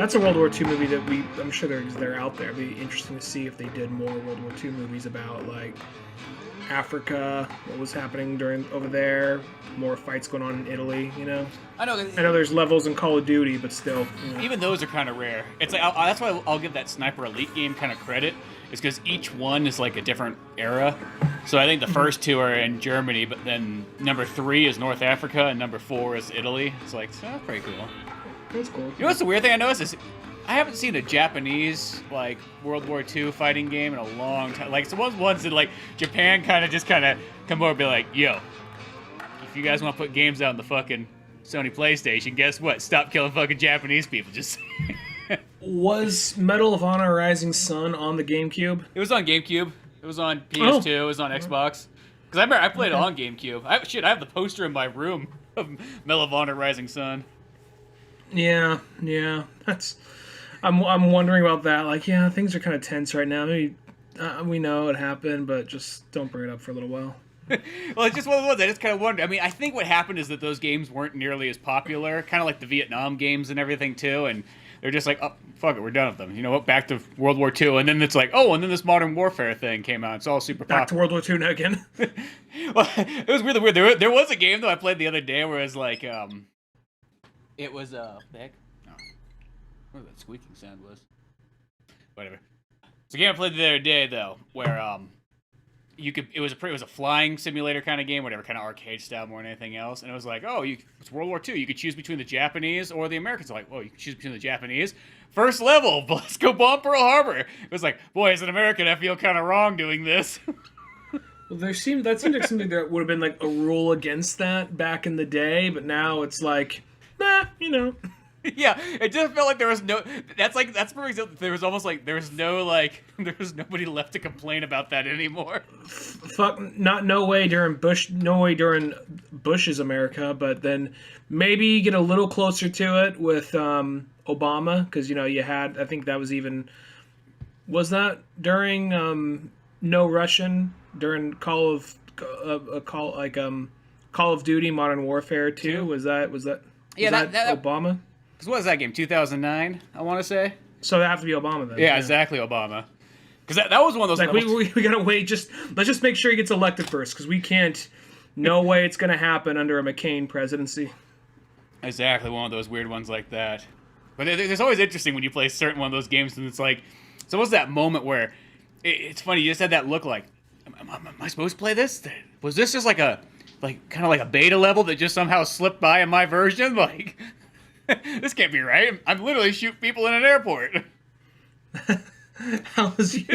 That's a World War II movie that I'm sure they're out there. It'd be interesting to see if they did more World War II movies about like Africa, what was happening over there, more fights going on in Italy. I know there's levels in Call of Duty, but still. Even those are kind of rare. It's like that's why I'll give that Sniper Elite game kind of credit. Is because each one is like a different era. So I think the first two are in Germany, but then number 3 is North Africa, and number 4 is Italy. It's like, that's pretty cool. That's cool. You know what's the weird thing I noticed is I haven't seen a Japanese like World War II fighting game in a long time. Like, it's ones that like Japan kind of come over and be like, yo, if you guys want to put games out on the fucking Sony PlayStation, guess what? Stop killing fucking Japanese people. Just Was Medal of Honor Rising Sun on the GameCube? It was on GameCube. It was on PS2. It was on Xbox. Because I remember I played it on GameCube. I have the poster in my room of Medal of Honor Rising Sun. Yeah. I'm wondering about that. Like, yeah, things are kind of tense right now. Maybe we know it happened, but just don't bring it up for a little while. Well, it's just one of the ones I just kind of wondered. I mean, I think what happened is that those games weren't nearly as popular, kind of like the Vietnam games and everything too, and they're just like, oh, fuck it, we're done with them. You know what? Back to World War II, and then it's like, oh, and then this Modern Warfare thing came out. It's all super popular. Back to World War II now again. Well, it was really weird. There was a game though I played the other day where it was like, it was heck, no, what that squeaking sound was. Whatever. It's a game I played the other day though, where it was a flying simulator kind of game, whatever, kind of arcade style more than anything else. And it was like, oh, it's World War II. You could choose between the Japanese or the Americans. Like, oh, you can choose between the Japanese. First level, let's go bomb Pearl Harbor. It was like, boy, as an American, I feel kind of wrong doing this. Well, that seemed like something that would have been like a rule against that back in the day, but now it's like, Yeah, it just felt like there was no. That's for example. There was almost like there was nobody left to complain about that anymore. Fuck, no way during Bush's America, but then maybe get a little closer to it with Obama, because you had, I think that was that during No Russian during Call of Duty Modern Warfare 2? Was that Obama? What was that game? 2009, I want to say. So it have to be Obama then. Yeah, exactly, Obama. Because that was one of those. Like we gotta wait. Let's just make sure he gets elected first, because we can't. No way it's gonna happen under a McCain presidency. Exactly, one of those weird ones like that. But it's always interesting when you play certain one of those games, and it's like, so what's that moment where it's funny? You just had that look like, am I supposed to play this? Was this just like kind of like a beta level that just somehow slipped by in my version? Like. This can't be right. I'm literally shooting people in an airport. How was you?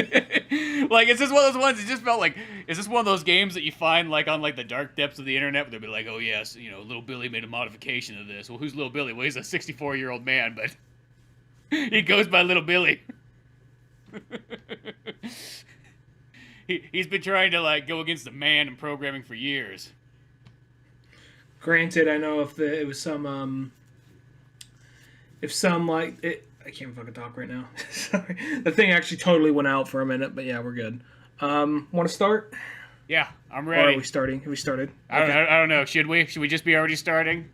Like, it's just one of those ones. It just felt like, is this one of those games that you find like on like the dark depths of the internet where they'll be like, oh yes, Little Billy made a modification of this. Well, who's Little Billy? Well, he's a 64-year-old man, but he goes by Little Billy. He's been trying to like go against the man in programming for years. Granted, I know it was some like it. I can't fucking talk right now. Sorry, the thing actually totally went out for a minute, but yeah, we're good. Want to start? Yeah, I'm ready. Or are we starting? Have we started? I don't know. Should we? Should we just be already starting?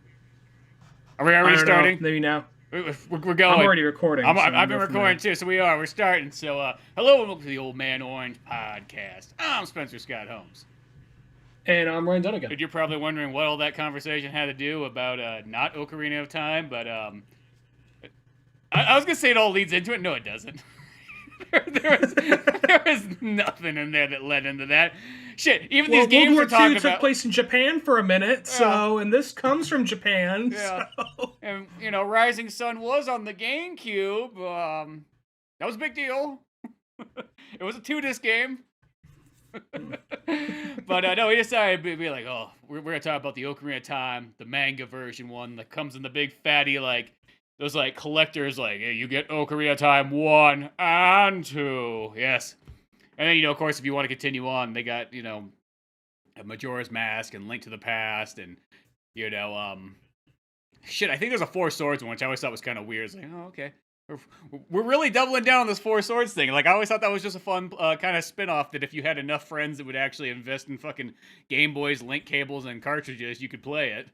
Are we already starting? Maybe now. We're going. I'm already recording. I've been recording too, so we are. We're starting. So, hello and welcome to the Old Man Orange Podcast. I'm Spencer Scott Holmes. And I'm Ryan Dunnigan. You're probably wondering what all that conversation had to do about not Ocarina of Time, but I was gonna say it all leads into it. No, it doesn't. there was nothing in there that led into that. Shit, even these games we're talking about took place in Japan for a minute, and this comes from Japan. Yeah. So. And Rising Sun was on the GameCube. That was a big deal. It was a 2-disc game. But no, we decided to be like, oh, we're gonna talk about the Ocarina of Time, the manga version one that comes in the big fatty those collectors hey, you get Ocarina of Time 1 and 2. Yes. And then, of course, if you want to continue on, they got, a Majora's Mask and Link to the Past and, shit, I think there's a Four Swords one, which I always thought was kind of weird. It's like, oh, okay. We're really doubling down on this Four Swords thing. I always thought that was just a fun kind of spin-off that if you had enough friends that would actually invest in fucking Game Boys, link cables, and cartridges, you could play it.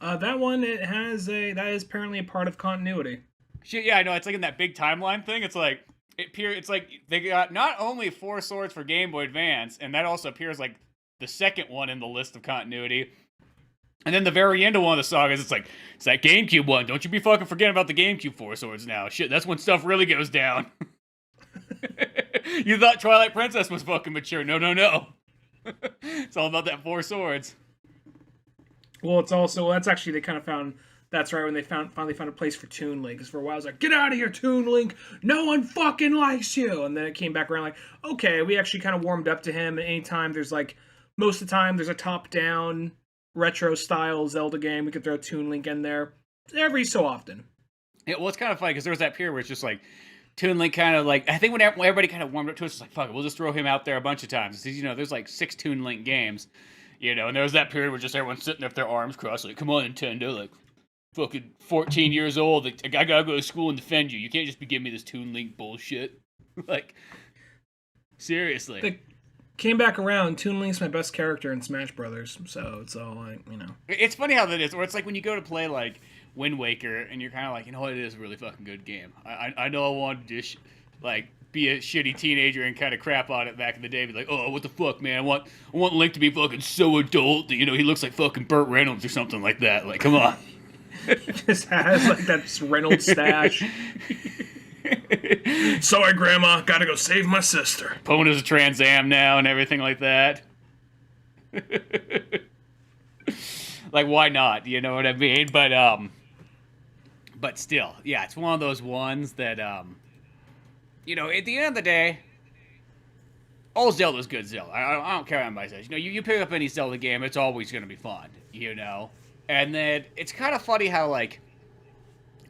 That one, that is apparently a part of continuity. Shit, yeah, I know. It's like in that big timeline thing. It's like it's like they got not only 4 swords for Game Boy Advance, and that also appears like the second one in the list of continuity. And then the very end of one of the sagas, it's that GameCube one. Don't you be fucking forgetting about the GameCube 4 swords now. Shit, that's when stuff really goes down. You thought Twilight Princess was fucking mature. No. It's all about that 4 swords. Well, that's actually, they kind of found, that's right when they finally found a place for Toon Link. Because for a while, it was like, get out of here, Toon Link. No one fucking likes you. And then it came back around like, okay, we actually kind of warmed up to him. And anytime there's like, most of the time, there's a top-down retro-style Zelda game, we could throw Toon Link in there every so often. Yeah, well, it's kind of funny because there was that period where it's just like, Toon Link kind of like, I think when everybody kind of warmed up to it, it's like, fuck it, we'll just throw him out there a bunch of times. It's, there's like 6 Toon Link games, and there was that period where just everyone's sitting there with their arms crossed, like, come on, Nintendo, like, fucking 14 years old, like, I gotta go to school and defend you. You can't just be giving me this Toon Link bullshit. Like, seriously. They came back around. Toon Link's my best character in Smash Brothers, so it's all like, It's funny how that is, where it's like when you go to play, like, Wind Waker, and you're kind of like, it is a really fucking good game. I know I wanted to be a shitty teenager and kind of crap on it back in the day, be like, oh, what the fuck, man? I want Link to be fucking so adult that he looks like fucking Burt Reynolds or something like that. Like, come on. He just has like that Reynolds stash. Sorry, Grandma, gotta go save my sister. Pona's a Trans Am now and everything like that. Like, why not? You know what I mean? But still, yeah, it's one of those ones that, at the end of the day, all Zelda's good Zelda. I don't care what anybody says. You pick up any Zelda game, it's always going to be fun, And then it's kind of funny how, like,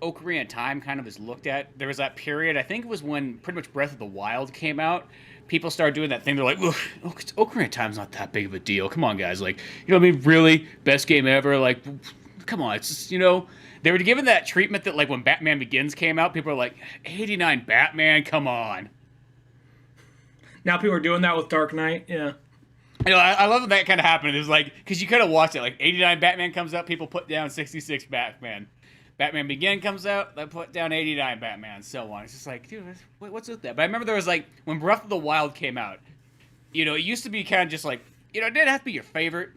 Ocarina of Time kind of is looked at. There was that period, I think it was when pretty much Breath of the Wild came out. People started doing that thing. They're like, Ocarina of Time's not that big of a deal. Come on, guys. Like, really? Best game ever? Like, come on. It's just, they were given that treatment that, like, when Batman Begins came out, people are like, 89 Batman? Come on. Now people are doing that with Dark Knight. Yeah. I love that kind of happened. It's like, because you kind of watch it. Like, 89 Batman comes out, people put down 66 Batman. Batman Begin comes out, they put down 89 Batman, and so on. It's just like, dude, what's with that? But I remember there was, like, when Breath of the Wild came out, it used to be kind of just like, it didn't have to be your favorite,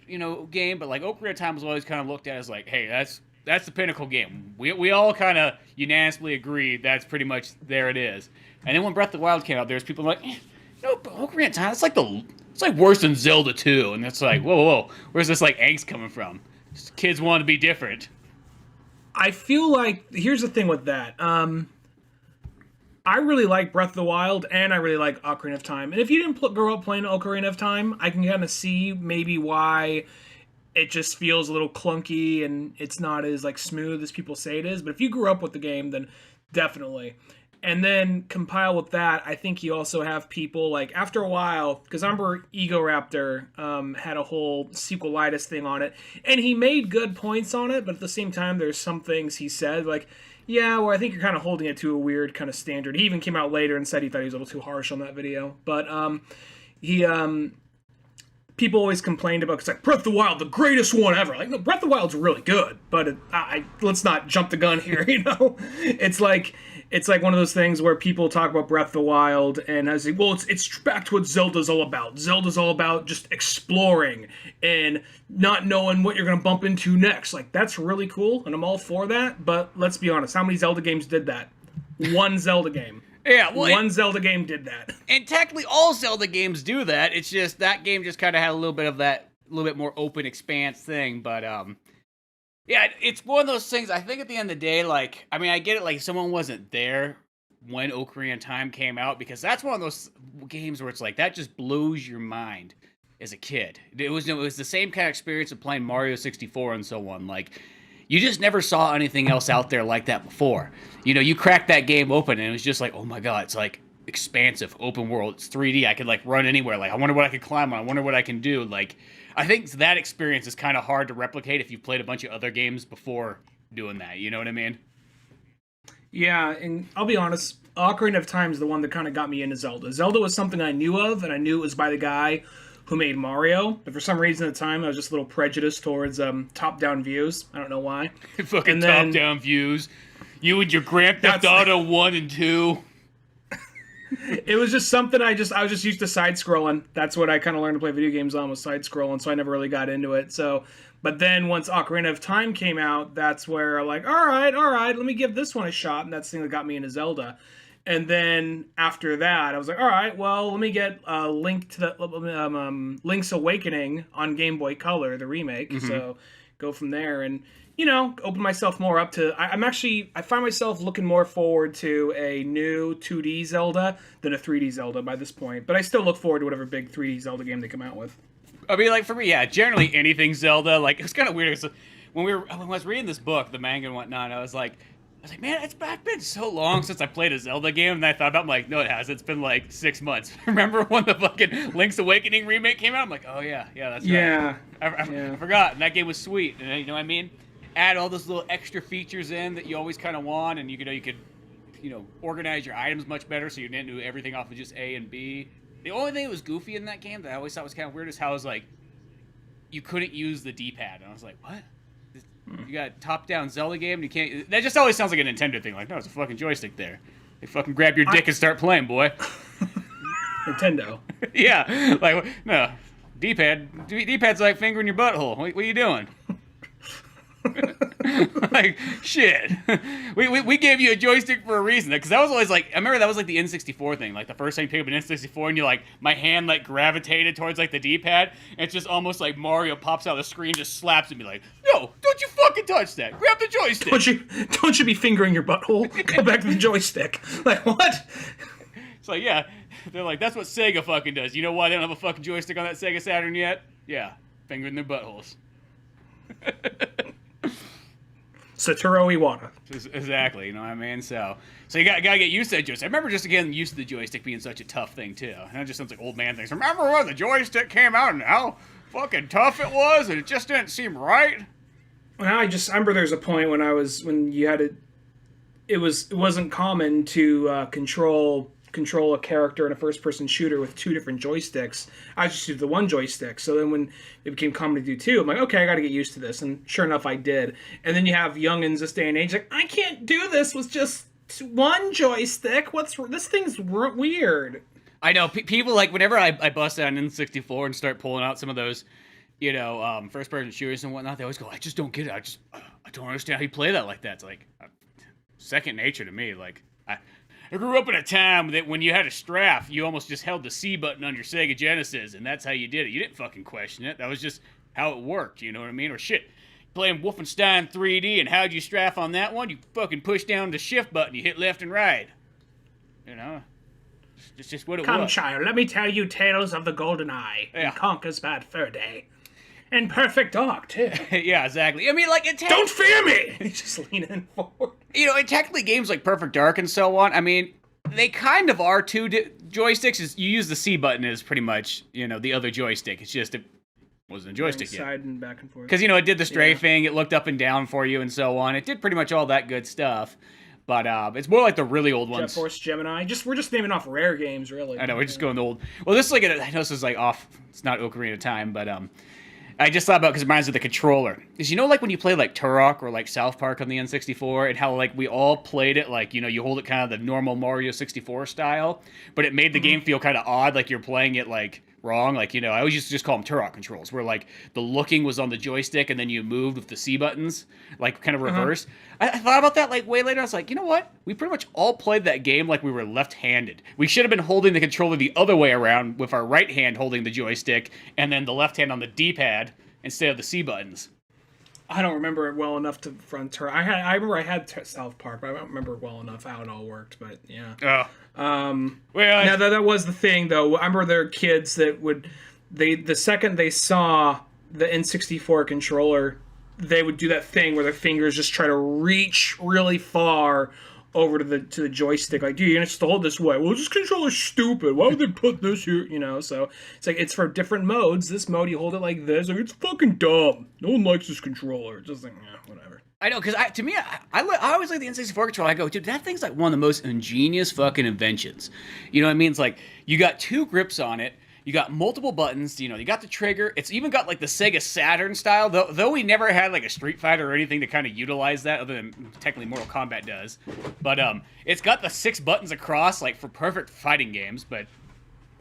game, but, like, Ocarina of Time was always kind of looked at as, like, hey, that's the pinnacle game. We all kind of unanimously agree that's pretty much there it is. And then when Breath of the Wild came out, there's people like, Ocarina of Time, it's like worse than Zelda 2. And it's like, whoa, where's this, like, angst coming from? Just kids want to be different. I feel like, here's the thing with that. I really like Breath of the Wild, and I really like Ocarina of Time. And if you didn't grow up playing Ocarina of Time, I can kind of see maybe why it just feels a little clunky and it's not as, like, smooth as people say it is. But if you grew up with the game, then definitely. And then compile with that, I think you also have people, like, after a while, because I remember Egoraptor had a whole sequelitis thing on it, and he made good points on it, but at the same time, there's some things he said, like, yeah, well, I think you're kind of holding it to a weird kind of standard. He even came out later and said he thought he was a little too harsh on that video. But people always complained about, it's like, Breath of the Wild, the greatest one ever. Like, no, Breath of the Wild's really good, but let's not jump the gun here, It's like one of those things where people talk about Breath of the Wild, and I say, well, it's back to what Zelda's all about. Zelda's all about just exploring and not knowing what you're going to bump into next. Like, that's really cool, and I'm all for that, but let's be honest, how many Zelda games did that? One Zelda game. Yeah, well, one Zelda game did that. And technically all Zelda games do that. It's just that game just kind of had a little bit of that, a little bit more open expanse thing, but yeah, it's one of those things, I think at the end of the day, like, I mean, I get it, like, someone wasn't there when Ocarina of Time came out, because that's one of those games where it's like, that just blows your mind as a kid. It was the same kind of experience of playing Mario 64 and so on. Like, you just never saw anything else out there like that before. You cracked that game open, and it was just like, oh my god, it's like expansive, open world, it's 3D, I could, like, run anywhere, like, I wonder what I could climb on, I wonder what I can do, like, I think that experience is kind of hard to replicate if you've played a bunch of other games before doing that. You know what I mean? Yeah, and I'll be honest, Ocarina of Time is the one that kind of got me into Zelda. Zelda was something I knew of, and I knew it was by the guy who made Mario. But for some reason at the time, I was just a little prejudiced towards top-down views. I don't know why. Fucking top-down views. You and your Grand Theft Auto 1 and 2. It was just something I was just used to side scrolling. That's what I kind of learned to play video games on, was side scrolling. So I never really got into it. So, but then once Ocarina of Time came out, that's where I'm like, all right, let me give this one a shot. And that's the thing that got me into Zelda. And then after that, I was like, all right, well, let me get Link to the Link's Awakening on Game Boy Color, the remake. Mm-hmm. So go from there and, open myself more up to... I find myself looking more forward to a new 2D Zelda than a 3D Zelda by this point. But I still look forward to whatever big 3D Zelda game they come out with. I mean, like, for me, yeah, generally anything Zelda, like, it was kind of weird. When I was reading this book, the manga and whatnot, I was like, man, it's been so long since I played a Zelda game, and I thought about, like, no, it hasn't. It's been, like, 6 months. Remember when the fucking Link's Awakening remake came out? I'm like, oh, yeah, that's right. Yeah. I forgot, and that game was sweet, and you know what I mean? Add all those little extra features in that you always kind of want, and you could organize your items much better so you didn't do everything off of just A and B. The only thing that was goofy in that game that I always thought was kind of weird is how it was, like, you couldn't use the D-pad, and I was like, what? You got a top-down Zelda game, and you can't... That just always sounds like a Nintendo thing. Like, no, it's a fucking joystick there. They fucking grab your dick and start playing, boy. Nintendo. Yeah. Like, no. D-pad's like fingering your butthole. What are you doing? Like, shit. We gave you a joystick for a reason. Because that was always like... I remember that was like the N64 thing. Like, the first time you pick up an N64 and you like... My hand like gravitated towards like the D-pad. And it's just almost like Mario pops out of the screen, just slaps at me like, no, don't you fucking touch that. Grab the joystick. Don't you be fingering your butthole. Go back to the joystick. Like, what? It's like, yeah. They're like, that's what Sega fucking does. You know why they don't have a fucking joystick on that Sega Saturn yet? Yeah. Fingering their buttholes. Satoru Iwata. Exactly, you know what I mean? So you gotta get used to that joystick. I remember just getting used to the joystick being such a tough thing too. And that just sounds like old man things. Remember when the joystick came out and how fucking tough it was and it just didn't seem right? Well, I remember there's a point when you had to... It wasn't common to control a character in a first-person shooter with two different joysticks. I just used the one joystick. So then when it became common to do two, I'm like, okay, I got to get used to this. And sure enough, I did. And then you have youngins this day and age like, I can't do this with just one joystick. This thing's weird. I know. People, like, whenever I bust out an N64 and start pulling out some of those, first-person shooters and whatnot, they always go, I just don't get it. I don't understand how you play that like that. It's like second nature to me. Like, I grew up in a time that when you had a strap, you almost just held the C button on your Sega Genesis, and that's how you did it. You didn't fucking question it. That was just how it worked, you know what I mean? Or shit, playing Wolfenstein 3D, and how'd you strap on that one? You fucking push down the shift button, you hit left and right. You know? It's just what it was. Come, child, let me tell you tales of the Golden Eye, and Conker's Bad Fur Day. And Perfect Dark, too. Yeah, exactly. I mean, like, don't fear me! He's just leaning forward. And technically games like Perfect Dark and so on, I mean, they kind of are two joysticks. You use the C button as pretty much, the other joystick. It's just, it wasn't a joystick yet. Side and back and forth. Because, it did the strafing, it looked up and down for you and so on. It did pretty much all that good stuff. But it's more like the really old ones. Jet Force Gemini. We're just naming off rare games, really. I know, we're just going the old. Well, this is like, I know this is like off, it's not Ocarina of Time, but I just thought about because it reminds me of the controller. Because like when you play like Turok or like South Park on the N64 and how like we all played it like, you hold it kind of the normal Mario 64 style, but it made the game feel kind of odd, like you're playing it like wrong. Like, I always used to just call them Turok controls, where like the looking was on the joystick and then you moved with the C buttons, like kind of reversed. I thought about that like way later. I was like, you know what? We pretty much all played that game like we were left-handed. We should have been holding the controller the other way around with our right hand holding the joystick and then the left hand on the D-pad instead of the C buttons. I don't remember it well enough to front her. I remember I had South Park, but I don't remember well enough how it all worked. But yeah. Now that was the thing, though. I remember there were kids that would the second they saw the N64 controller, they would do that thing where their fingers just try to reach really far over to the joystick. Like, dude, you're supposed to hold this way. Well, this controller's stupid. Why would they put this here? So it's like, it's for different modes. This mode, you hold it like this. Like, it's fucking dumb. No one likes this controller. It's just like, whatever. I know, because to me, I always like the N64 controller. I go, dude, that thing's like one of the most ingenious fucking inventions. You know what I mean? It's like, you got two grips on it. You got multiple buttons, you know, you got the trigger. It's even got like the Sega Saturn style, though we never had like a Street Fighter or anything to kind of utilize that, other than technically Mortal Kombat does. But it's got the 6 buttons across, like for perfect fighting games, but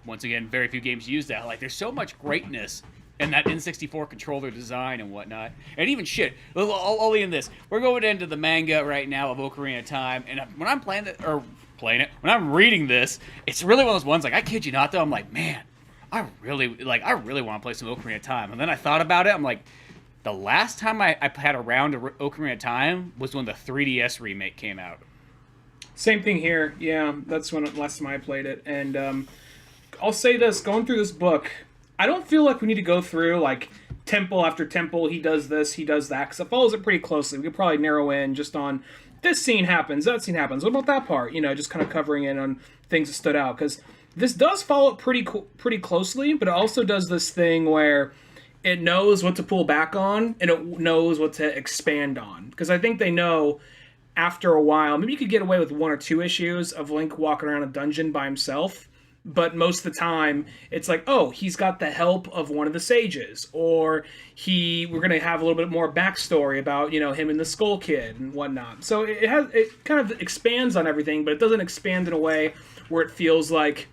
once again, very few games use that. Like, there's so much greatness in that N64 controller design and whatnot. And even shit, I'll leave in this. We're going into the manga right now of Ocarina of Time, and when I'm playing it, when I'm reading this, it's really one of those ones, like, I kid you not, though, I'm like, man, I really want to play some Ocarina of Time. And then I thought about it, I'm like, the last time I had a round of Ocarina of Time was when the 3DS remake came out. Same thing here. Yeah, that's when last time I played it. And I'll say this, going through this book, I don't feel like we need to go through, like, temple after temple, he does this, he does that, because it follows it pretty closely. We could probably narrow in just on, this scene happens, that scene happens, what about that part? You know, just kind of covering in on things that stood out, because this does follow it pretty closely, but it also does this thing where it knows what to pull back on, and it knows what to expand on. Because I think they know, after a while, maybe you could get away with 1 or 2 issues of Link walking around a dungeon by himself, but most of the time, it's like, oh, he's got the help of one of the sages, or we're going to have a little bit more backstory about, you know, him and the Skull Kid and whatnot. So it kind of expands on everything, but it doesn't expand in a way where it feels like,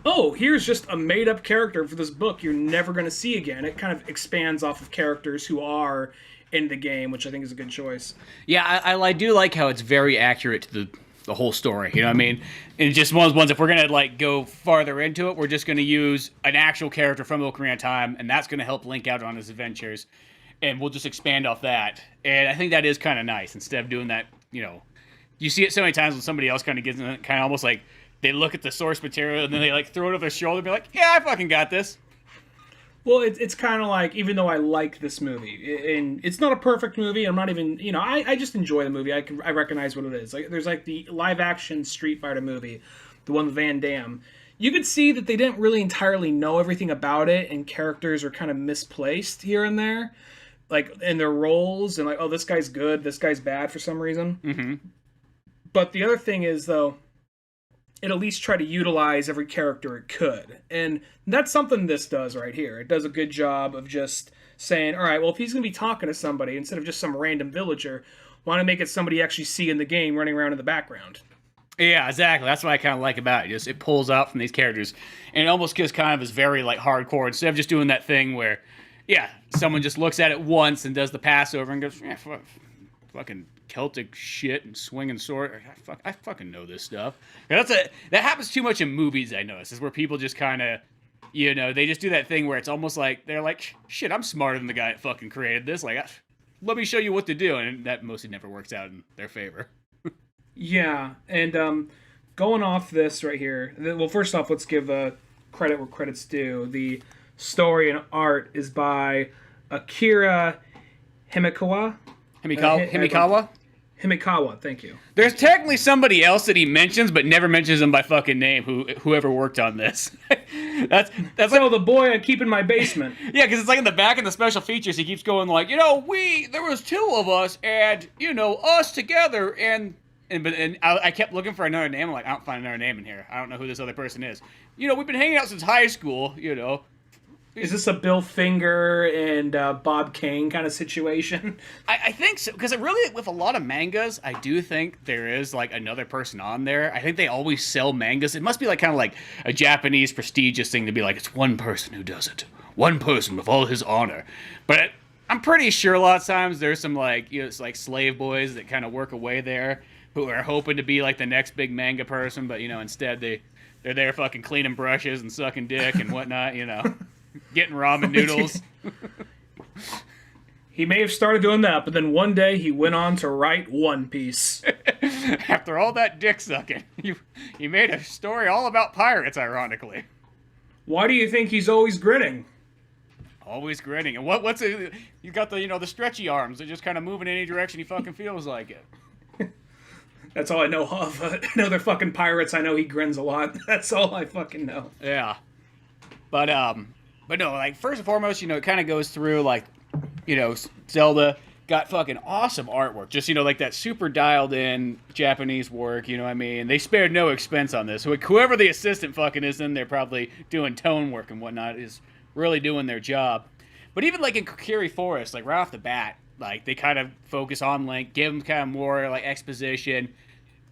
oh, here's just a made-up character for this book you're never going to see again. It kind of expands off of characters who are in the game, which I think is a good choice. Yeah, I do like how it's very accurate to the whole story, you know what I mean? And just one of those ones, if we're going to like go farther into it, we're just going to use an actual character from Ocarina of Time, and that's going to help Link out on his adventures, and we'll just expand off that. And I think that is kind of nice, instead of doing that, you know, you see it so many times when somebody else kind of gets in it, kind of almost like they look at the source material and then they like throw it over their shoulder and be like, yeah, I fucking got this. Well, it's kind of like, even though I like this movie, and it's not a perfect movie, I'm not even, you know, I just enjoy the movie. I recognize what it is. Like, there's like the live-action Street Fighter movie, the one with Van Damme. You could see that they didn't really entirely know everything about it, and characters are kind of misplaced here and there, like, in their roles, and like, oh, this guy's good, this guy's bad for some reason. Mm-hmm. But the other thing is, though, it at least try to utilize every character it could. And that's something this does right here. It does a good job of just saying, all right, well, if he's going to be talking to somebody, instead of just some random villager, why not make it somebody you actually see in the game running around in the background? Yeah, exactly. That's what I kind of like about it. Just it pulls out from these characters, and it almost just kind of is very like hardcore, instead of just doing that thing where, yeah, someone just looks at it once and does the passover and goes, yeah, fucking Celtic shit and swinging sword. I fucking know this stuff. That happens too much in movies, I notice. Is where people just kind of, you know, they just do that thing where it's almost like they're like, shit, I'm smarter than the guy that fucking created this. Like, let me show you what to do, and that mostly never works out in their favor. Yeah, and going off this right here, well, first off, let's give credit where credit's due. The story and art is by Akira Himekawa. Himekawa, thank you. There's technically somebody else that he mentions, but never mentions him by fucking name. Whoever worked on this. that's so like, the boy I keep in my basement. Yeah, because it's like in the back of the special features, he keeps going like, you know, there was 2 of us, and you know, us together, and I kept looking for another name. I'm like, I don't find another name in here. I don't know who this other person is. You know, we've been hanging out since high school. You know. Is this a Bill Finger and Bob Kane kind of situation? I think so, because it really, with a lot of mangas, I do think there is like another person on there. I think they always sell mangas. It must be like kind of like a Japanese prestigious thing to be like, it's one person who does it. One person with all his honor. But I'm pretty sure a lot of times there's some like, you know, it's like slave boys that kind of work away there who are hoping to be like the next big manga person, but, you know, instead they're there fucking cleaning brushes and sucking dick and whatnot, you know. Getting ramen noodles. He may have started doing that, but then one day he went on to write One Piece. After all that dick sucking, he made a story all about pirates, ironically. Why do you think he's always grinning? Always grinning. And what's it? You got the, you know, the stretchy arms that just kind of move in any direction he fucking feels like it. That's all I know of. I know they're fucking pirates. I know he grins a lot. That's all I fucking know. Yeah. But no, like, first and foremost, you know, it kind of goes through, like, you know, Zelda got fucking awesome artwork. Just, like that super dialed in Japanese work, you know what I mean? They spared no expense on this. Whoever the assistant fucking is in there probably doing tone work and whatnot is really doing their job. But even like in Kokiri Forest, like right off the bat, like they kind of focus on Link, give him kind of more like exposition,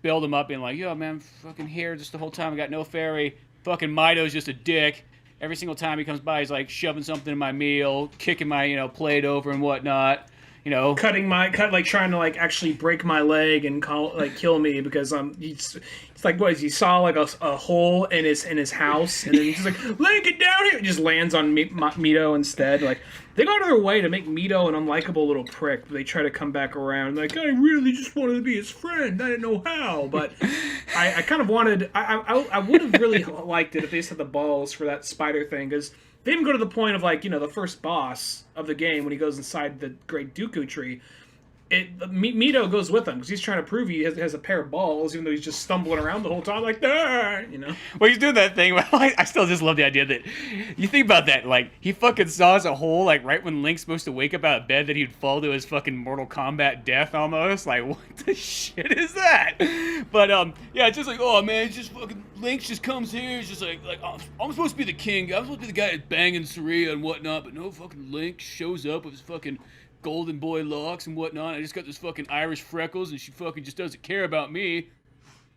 build him up being like, yo man, I'm fucking here just the whole time, I got no fairy. Fucking Mido's just a dick. Every single time he comes by, he's like shoving something in my meal, kicking my, plate over and whatnot. Trying to like actually break my leg and kill me because it's like what is he saw like a hole in his house and then he's just like Link, get down here. It just lands on Mito instead. Like they go out of their way to make Mito an unlikable little prick, but they try to come back around like I really just wanted to be his friend. I didn't know how, but I kind of wanted. I would have really liked it if they just had the balls for that spider thing because. They even go to the point of the first boss of the game when he goes inside the Great Dooku Tree. Mito goes with him because he's trying to prove he has a pair of balls, even though he's just stumbling around the whole time like that, Well, he's doing that thing. I still just love the idea that you think about that. Like he fucking saws a hole like right when Link's supposed to wake up out of bed that he'd fall to his fucking Mortal Kombat death almost. Like what the shit is that? But yeah, just like oh man, it's just fucking Link just comes here. It's just like I'm supposed to be the king. I'm supposed to be the guy that's banging Saria and whatnot. But no, fucking Link shows up with his fucking golden boy locks and whatnot. I just got this fucking Irish freckles and she fucking just doesn't care about me.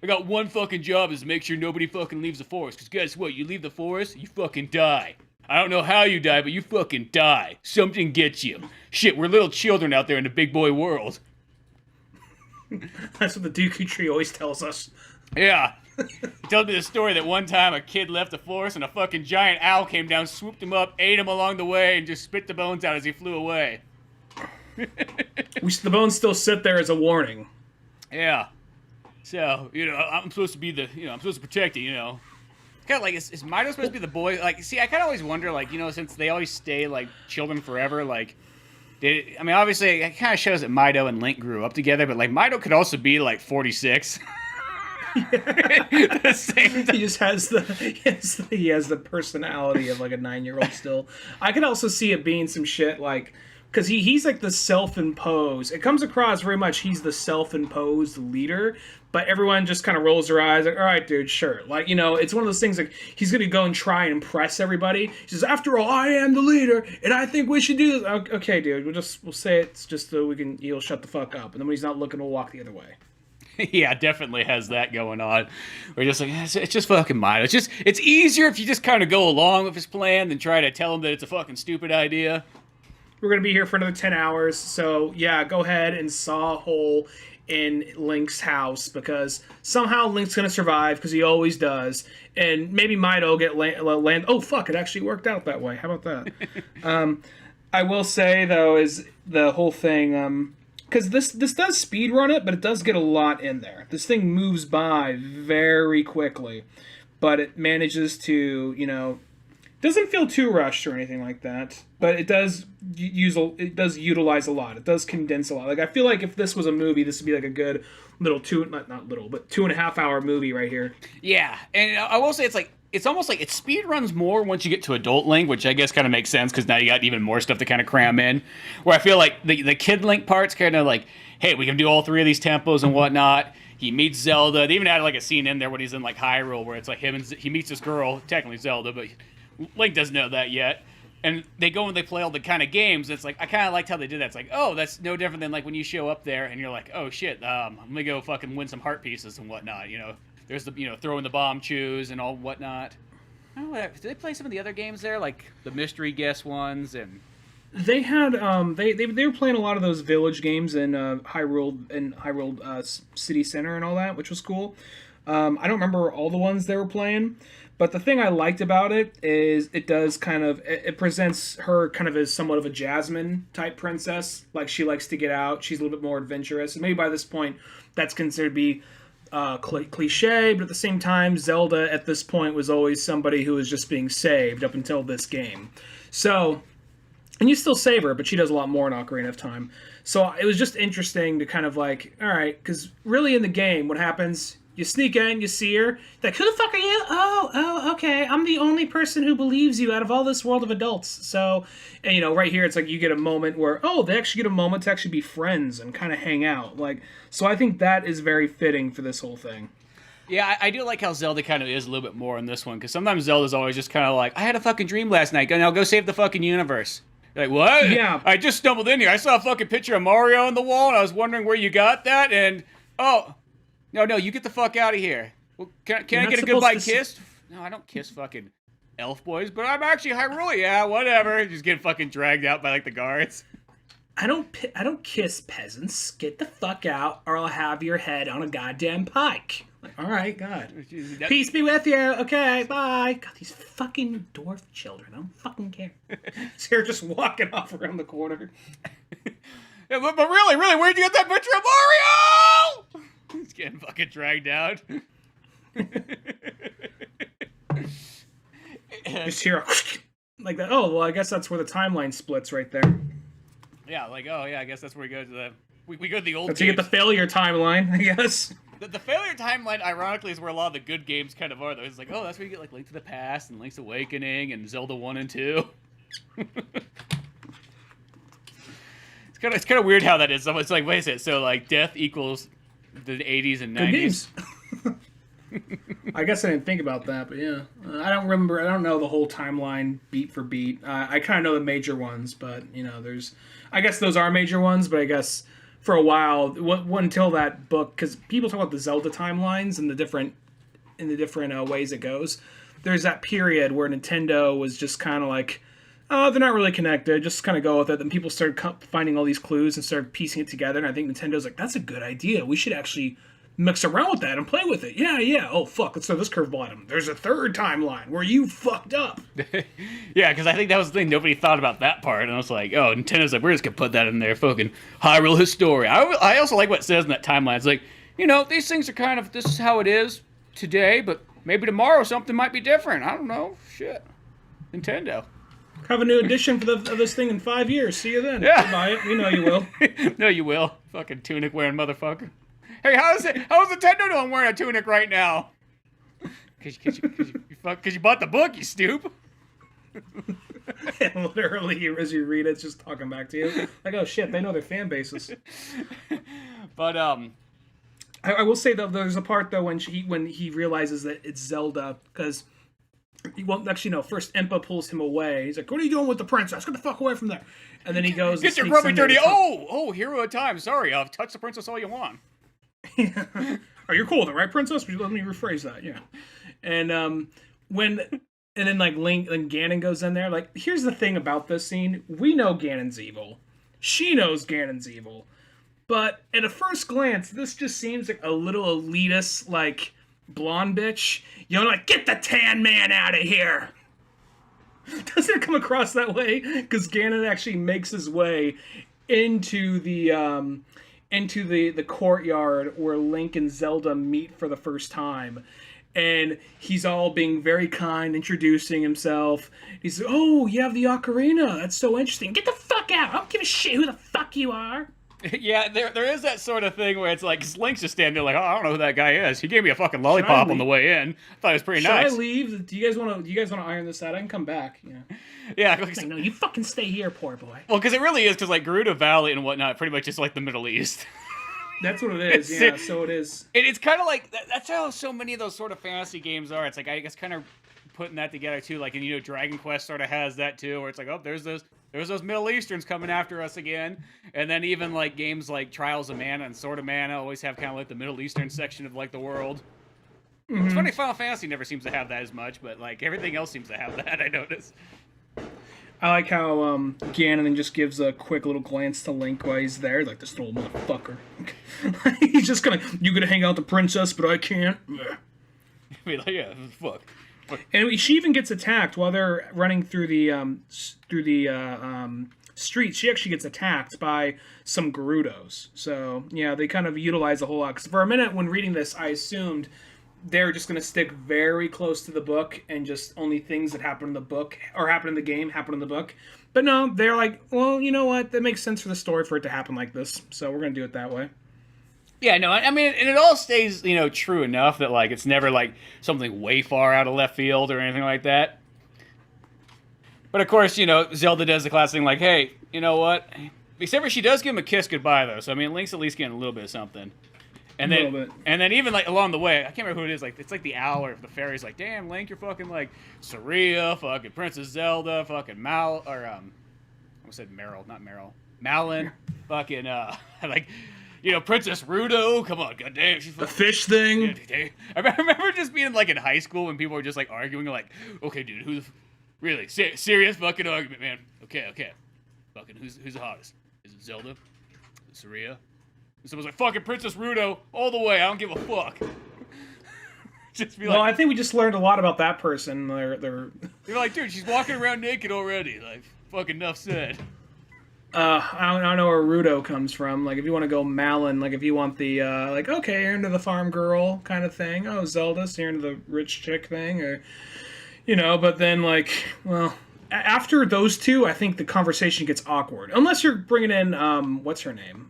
I got one fucking job is to make sure nobody fucking leaves the forest. Because guess what? You leave the forest, you fucking die. I don't know how you die, but you fucking die. Something gets you. Shit, we're little children out there in the big boy world. That's what the Dooku Tree always tells us. Yeah. He told me the story that one time a kid left the forest and a fucking giant owl came down, swooped him up, ate him along the way, and just spit the bones out as he flew away. The bones still sit there as a warning. Yeah. So, I'm supposed to be I'm supposed to protect it, Kind of like, is Mito supposed to be the boy? Like, see, I kind of always wonder, like, since they always stay, like, children forever, like, obviously, it kind of shows that Mito and Link grew up together, but, like, Mito could also be, like, 46. The same time. He just has the personality of, like, a 9-year-old still. I could also see it being some shit, like... Because he's like the self-imposed. It comes across very much he's the self-imposed leader, but everyone just kind of rolls their eyes like, all right, dude, sure. Like, it's one of those things like he's going to go and try and impress everybody. He says, after all, I am the leader, and I think we should do this. Okay, dude, we'll say it's just so you'll shut the fuck up. And then when he's not looking, we'll walk the other way. Yeah, definitely has that going on. We're just like, it's just fucking Mito. It's easier if you just kind of go along with his plan than try to tell him that it's a fucking stupid idea. We're going to be here for another 10 hours, so yeah, go ahead and saw a hole in Link's house, because somehow Link's going to survive, because he always does, and maybe Mito get land... Oh, fuck, it actually worked out that way. How about that? I will say, though, is the whole thing... Because this does speedrun it, but it does get a lot in there. This thing moves by very quickly, but it manages to, doesn't feel too rushed or anything like that, but it does utilize a lot. It does condense a lot. Like I feel like if this was a movie, this would be like a good little 2.5 hour movie right here. Yeah, and I will say it's almost like it speed runs more once you get to adult Link, which I guess kind of makes sense because now you got even more stuff to kind of cram in. Where I feel like the kid Link part's kind of like, hey, we can do all 3 of these tempos and whatnot. He meets Zelda. They even had like a scene in there when he's in like Hyrule where it's like he meets this girl, technically Zelda, but Link doesn't know that yet. And they go and they play all the kind of games. It's like, I kind of liked how they did that. It's like, oh, that's no different than like when you show up there and you're like, oh shit, I'm gonna go fucking win some heart pieces and whatnot. There's the, throwing the bomb chews and all whatnot. Oh, did they play some of the other games there, like the mystery guess ones and? They had they were playing a lot of those village games in Hyrule City Center and all that, which was cool. I don't remember all the ones they were playing. But the thing I liked about it is it does it presents her kind of as somewhat of a Jasmine type princess. Like she likes to get out. She's a little bit more adventurous. And maybe by this point that's considered to be cliche, but at the same time, Zelda at this point was always somebody who was just being saved up until this game. So, and you still save her, but she does a lot more in Ocarina of Time. So it was just interesting to kind of like, all right, because really in the game, what happens... You sneak in, you see her. Like, who the fuck are you? Oh, okay. I'm the only person who believes you out of all this world of adults. So, and right here, it's like you get a moment where, they actually get a moment to actually be friends and kind of hang out. Like, so I think that is very fitting for this whole thing. Yeah, I do like how Zelda kind of is a little bit more in this one, because sometimes Zelda's always just kind of like, I had a fucking dream last night, and I'll go save the fucking universe. You're like, what? Yeah. I just stumbled in here. I saw a fucking picture of Mario on the wall, and I was wondering where you got that, and, no, you get the fuck out of here. Well, can I get a goodbye kiss? No, I don't kiss fucking elf boys, but I'm actually Hyrule. Yeah, whatever. Just get fucking dragged out by, like, the guards. I don't kiss peasants. Get the fuck out, or I'll have your head on a goddamn pike. Like, all right, God. Peace be with you. Okay, bye. God, these fucking dwarf children. I don't fucking care. So they're just walking off around the corner. Yeah, but really, where'd you get that picture of Mario? He's getting fucking dragged out. Just hear like that. Oh, well, I guess that's where the timeline splits right there. Yeah, like, I guess that's where we go to the... We go to the old games. You get the failure timeline, I guess. The failure timeline, ironically, is where a lot of the good games kind of are, though. It's like, that's where you get, like, Link to the Past and Link's Awakening and Zelda 1 and 2. It's kind of weird how that is. So it's like, wait a second, so, like, death equals the 80s and 90s? Good games. I guess I didn't think about that, but yeah. I don't know the whole timeline beat for beat. I kind of know the major ones, but, I guess those are major ones, but I guess for a while, until that book, because people talk about the Zelda timelines and the different ways it goes. There's that period where Nintendo was just kind of like, they're not really connected, just kind of go with it. Then people started finding all these clues and started piecing it together, and I think Nintendo's like, that's a good idea. We should actually mix around with that and play with it. Yeah. Oh, fuck, let's throw this curveball at him. There's a third timeline where you fucked up. Yeah, because I think that was the thing. Nobody thought about that part. And I was like, Nintendo's like, we're just going to put that in there. Fucking Hyrule Historia. I also like what it says in that timeline. It's like, these things are kind of, this is how it is today, but maybe tomorrow something might be different. I don't know. Shit. Nintendo. Have a new edition of this thing in 5 years. See you then. Yeah. Buy it. We know you will. No, you will. Fucking tunic wearing motherfucker. Hey, how's Nintendo doing wearing a tunic right now? Cause you bought the book, you stoop. And literally, as you read it, it's just talking back to you. Like, oh shit, they know their fan bases. But I will say though, there's a part though when he realizes that it's Zelda, because he won't actually know. First, Impa pulls him away. He's like, "What are you doing with the princess? Get the fuck away from there!" And then he goes, "Get your grubby dirty!" Oh, hero of time. Sorry, I'll touch the princess all you want. Oh, you're cool with it, right, princess? Would you let me rephrase that? Yeah. And then like Link and Ganon goes in there. Like, here's the thing about this scene: we know Ganon's evil. She knows Ganon's evil. But at a first glance, this just seems like a little elitist, like blonde bitch. Like, get the tan man out of here. Doesn't it come across that way? Because Ganon actually makes his way into the courtyard where Link and Zelda meet for the first time. And he's all being very kind, introducing himself. He's like, "Oh, you have the Ocarina. That's so interesting. Get the fuck out. I don't give a shit who the fuck you are." Yeah, there is that sort of thing where it's like, Link's just standing there like, I don't know who that guy is. He gave me a fucking lollipop on the way in. I thought it was pretty nice. Should I leave? Do you guys want to iron this out? I can come back. Yeah. Like, no, you fucking stay here, poor boy. Well, because it really is, because like Gerudo Valley and whatnot, pretty much is like the Middle East. That's what it is. Yeah, so it is. It's kind of like that's how so many of those sort of fantasy games are. It's like, I guess, kind of putting that together too. Like, and Dragon Quest sort of has that too, where it's like, oh, there's those Middle Easterns coming after us again. And then even like games like Trials of Mana and Sword of Mana always have kind of like the Middle Eastern section of like the world. Mm-hmm. It's funny, Final Fantasy never seems to have that as much, but like everything else seems to have that, I notice. I like how Ganon just gives a quick little glance to Link while he's there, like, this little motherfucker. He's just you gonna hang out with the princess, but I can't. I mean, like, yeah, fuck. And she even gets attacked while they're running through the streets. She actually gets attacked by some Gerudos. So yeah, they kind of utilize a whole lot. Because for a minute, when reading this, I assumed they're just going to stick very close to the book and just only things that happen in the book or happen in the game happen in the book. But no, they're like, well, you know what? That makes sense for the story for it to happen like this. So we're going to do it that way. Yeah, no, I mean, and it all stays, true enough that, like, it's never, like, something way far out of left field or anything like that. But, of course, Zelda does the classic thing, like, hey, you know what? Except for she does give him a kiss goodbye, though. So, I mean, Link's at least getting a little bit of something. And then even, like, along the way, I can't remember who it is, like, it's like the owl or the fairy's like, damn, Link, you're fucking, like, Saria, fucking Princess Zelda, fucking I said Meryl, not Meryl. Malin, fucking, like... Princess Rudo, come on, goddamn, she's the fish thing. I remember just being like in high school when people were just like arguing, like, okay, dude, really serious fucking argument, man. Okay, fucking who's the hottest? Is it Zelda? Is it Saria? And someone's like, fucking Princess Rudo, all the way. I don't give a fuck. I think we just learned a lot about that person. They're like, dude, she's walking around naked already. Like, fucking enough said. I don't know where Rudo comes from. Like, if you want to go Malin, like, if you want the, okay, you're into the farm girl kind of thing. Oh, Zelda, so you're into the rich chick thing, or, but then, like, well, after those two, I think the conversation gets awkward. Unless you're bringing in, what's her name?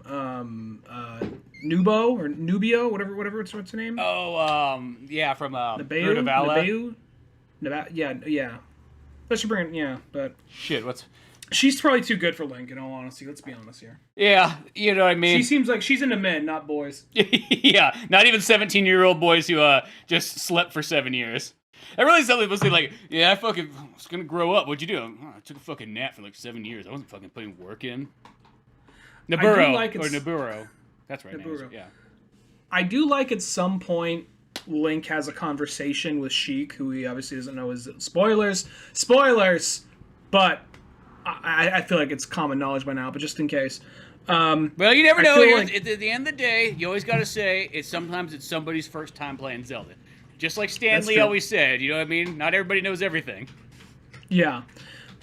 Nubo, or Nubio, whatever, what's her name? Oh, yeah, from, Nabeu? Yeah. Unless you're bringing, but... Shit, She's probably too good for Link, in all honesty. Let's be honest here. Yeah, you know what I mean? She seems like she's into men, not boys. Yeah, not even 17-year-old boys who just slept for 7 years. I really something was like, yeah, I fucking was gonna grow up. What'd you do? Oh, I took a fucking nap for like 7 years. I wasn't fucking putting work in. Naburo. That's right. Naburo. Yeah. I do like at some point Link has a conversation with Sheik, who he obviously doesn't know is spoilers, but I feel like it's common knowledge by now, but just in case. Well, you never know. At the end of the day, you always got to say sometimes it's somebody's first time playing Zelda. Just like Stan Lee always said, you know what I mean? Not everybody knows everything. Yeah.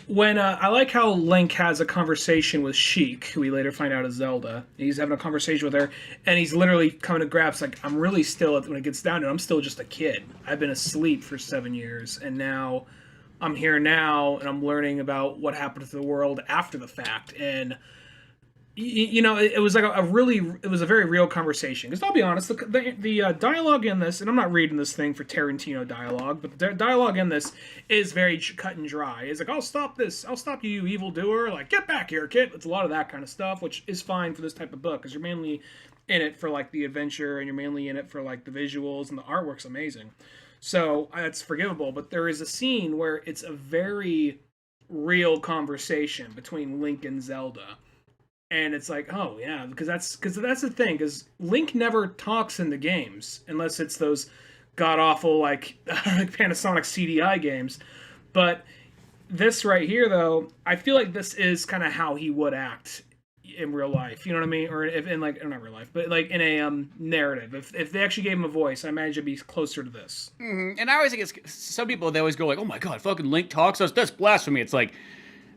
When I like how Link has a conversation with Sheik, who we later find out is Zelda. He's having a conversation with her, and he's literally coming to grasp, like, I'm really still, when it gets down to it, I'm still just a kid. I've been asleep for 7 years, and now I'm here now, and I'm learning about what happened to the world after the fact. And, it was like it was a very real conversation. Because I'll be honest, the dialogue in this, and I'm not reading this thing for Tarantino dialogue, but the dialogue in this is very cut and dry. It's like, I'll stop this. I'll stop you, you evildoer. Like, get back here, kid. It's a lot of that kind of stuff, which is fine for this type of book, because you're mainly in it for, like, the adventure, and you're mainly in it for, like, the visuals, and the artwork's amazing. So it's forgivable, but there is a scene where it's a very real conversation between Link and Zelda. And it's like, oh yeah, because that's the thing, because Link never talks in the games unless it's those god awful like Panasonic CDI games. But this right here, though, I feel like this is kind of how he would act in real life. You know what I mean? Or if in like, not real life, but like in a narrative. If they actually gave him a voice, I imagine it'd be closer to this. Mm-hmm. And I always think it's some people, they always go like, oh my god, fucking Link talks. That's blasphemy. It's like,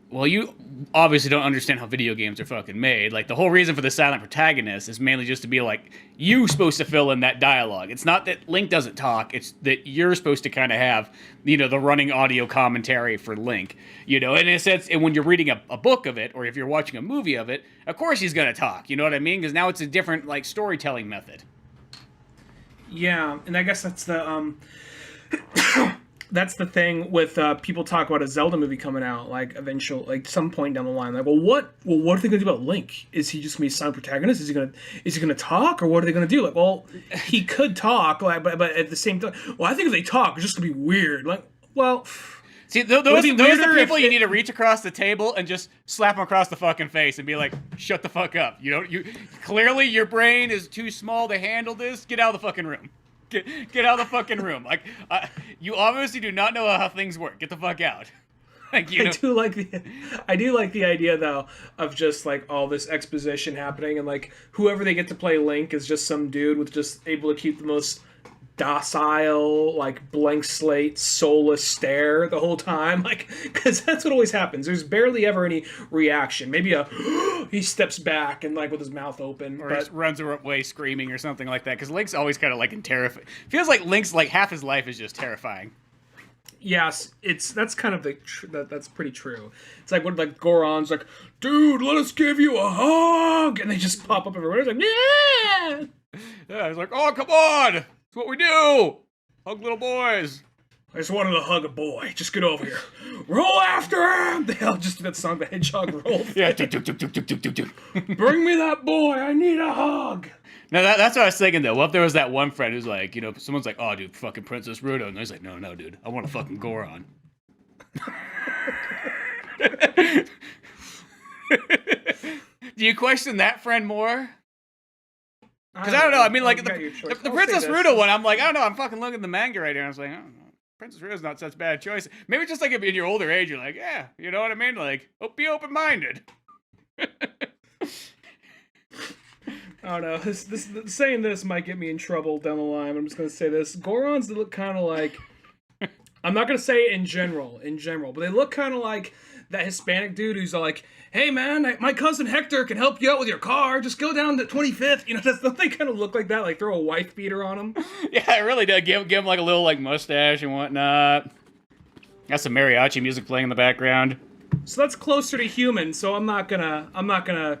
well, you obviously don't understand how video games are fucking made. Like, the whole reason for the silent protagonist is mainly just to be like, you supposed to fill in that dialogue. It's not that Link doesn't talk, it's that you're supposed to kind of have, the running audio commentary for Link. And in a sense, and when you're reading a book of it, or if you're watching a movie of it, of course he's gonna talk, you know what I mean? Because now it's a different, like, storytelling method. Yeah, and I guess that's the, that's the thing with people talk about a Zelda movie coming out, like eventually, like some point down the line. Like, what are they gonna do about Link? Is he just gonna be a silent protagonist? Is he gonna talk, or what are they gonna do? Like, well, he could talk, like, but at the same time, well, I think if they talk, it's just gonna be weird. Like, well, see, those are the people you need to reach across the table and just slap them across the fucking face and be like, shut the fuck up. You clearly your brain is too small to handle this. Get out of the fucking room. Get out of the fucking room. Like, you obviously do not know how things work. Get the fuck out. Like, I do like the idea, though, of just, like, all this exposition happening, and, like, whoever they get to play Link is just some dude with just able to keep the most docile, like, blank slate, soulless stare the whole time. Like, because that's what always happens. There's barely ever any reaction. Maybe he steps back and, like, with his mouth open. Or he runs away screaming or something like that. Because Link's always kind of, like, in terrifying. Feels like Link's, like, half his life is just terrifying. Yes, that's kind of that's pretty true. It's like when, like, Goron's like, dude, let us give you a hug, and they just pop up everywhere. It's like, yeah. Yeah, I was like, oh, come on! It's what we do! Hug little boys. I just wanted to hug a boy. Just get over here. Roll after him! They all just do that song, The Hedgehog roll. Yeah. Bring me that boy. I need a hug. No, that's what I was thinking, though. What if there was that one friend who's like, someone's like, oh, dude, fucking Princess Ruto. And he's like, no, dude. I want a fucking Goron. Do you question that friend more? Because I don't know. I mean, like, the Princess Ruto one, I'm like, I don't know. I'm fucking looking at the manga right here. And I was like, I don't know. Princess Ruto's not such a bad choice. Maybe just like in your older age, you're like, yeah, you know what I mean? Like, be open-minded. I don't know. Saying this might get me in trouble down the line. I'm just going to say this. Gorons look kind of like... I'm not going to say in general, but they look kind of like that Hispanic dude who's like, hey, man, my cousin Hector can help you out with your car. Just go down to 25th. Don't they kind of look like that? Like, throw a wife beater on him? Yeah, it really does. Give him like a little like mustache and whatnot. Got some mariachi music playing in the background. So that's closer to human, so I'm not gonna...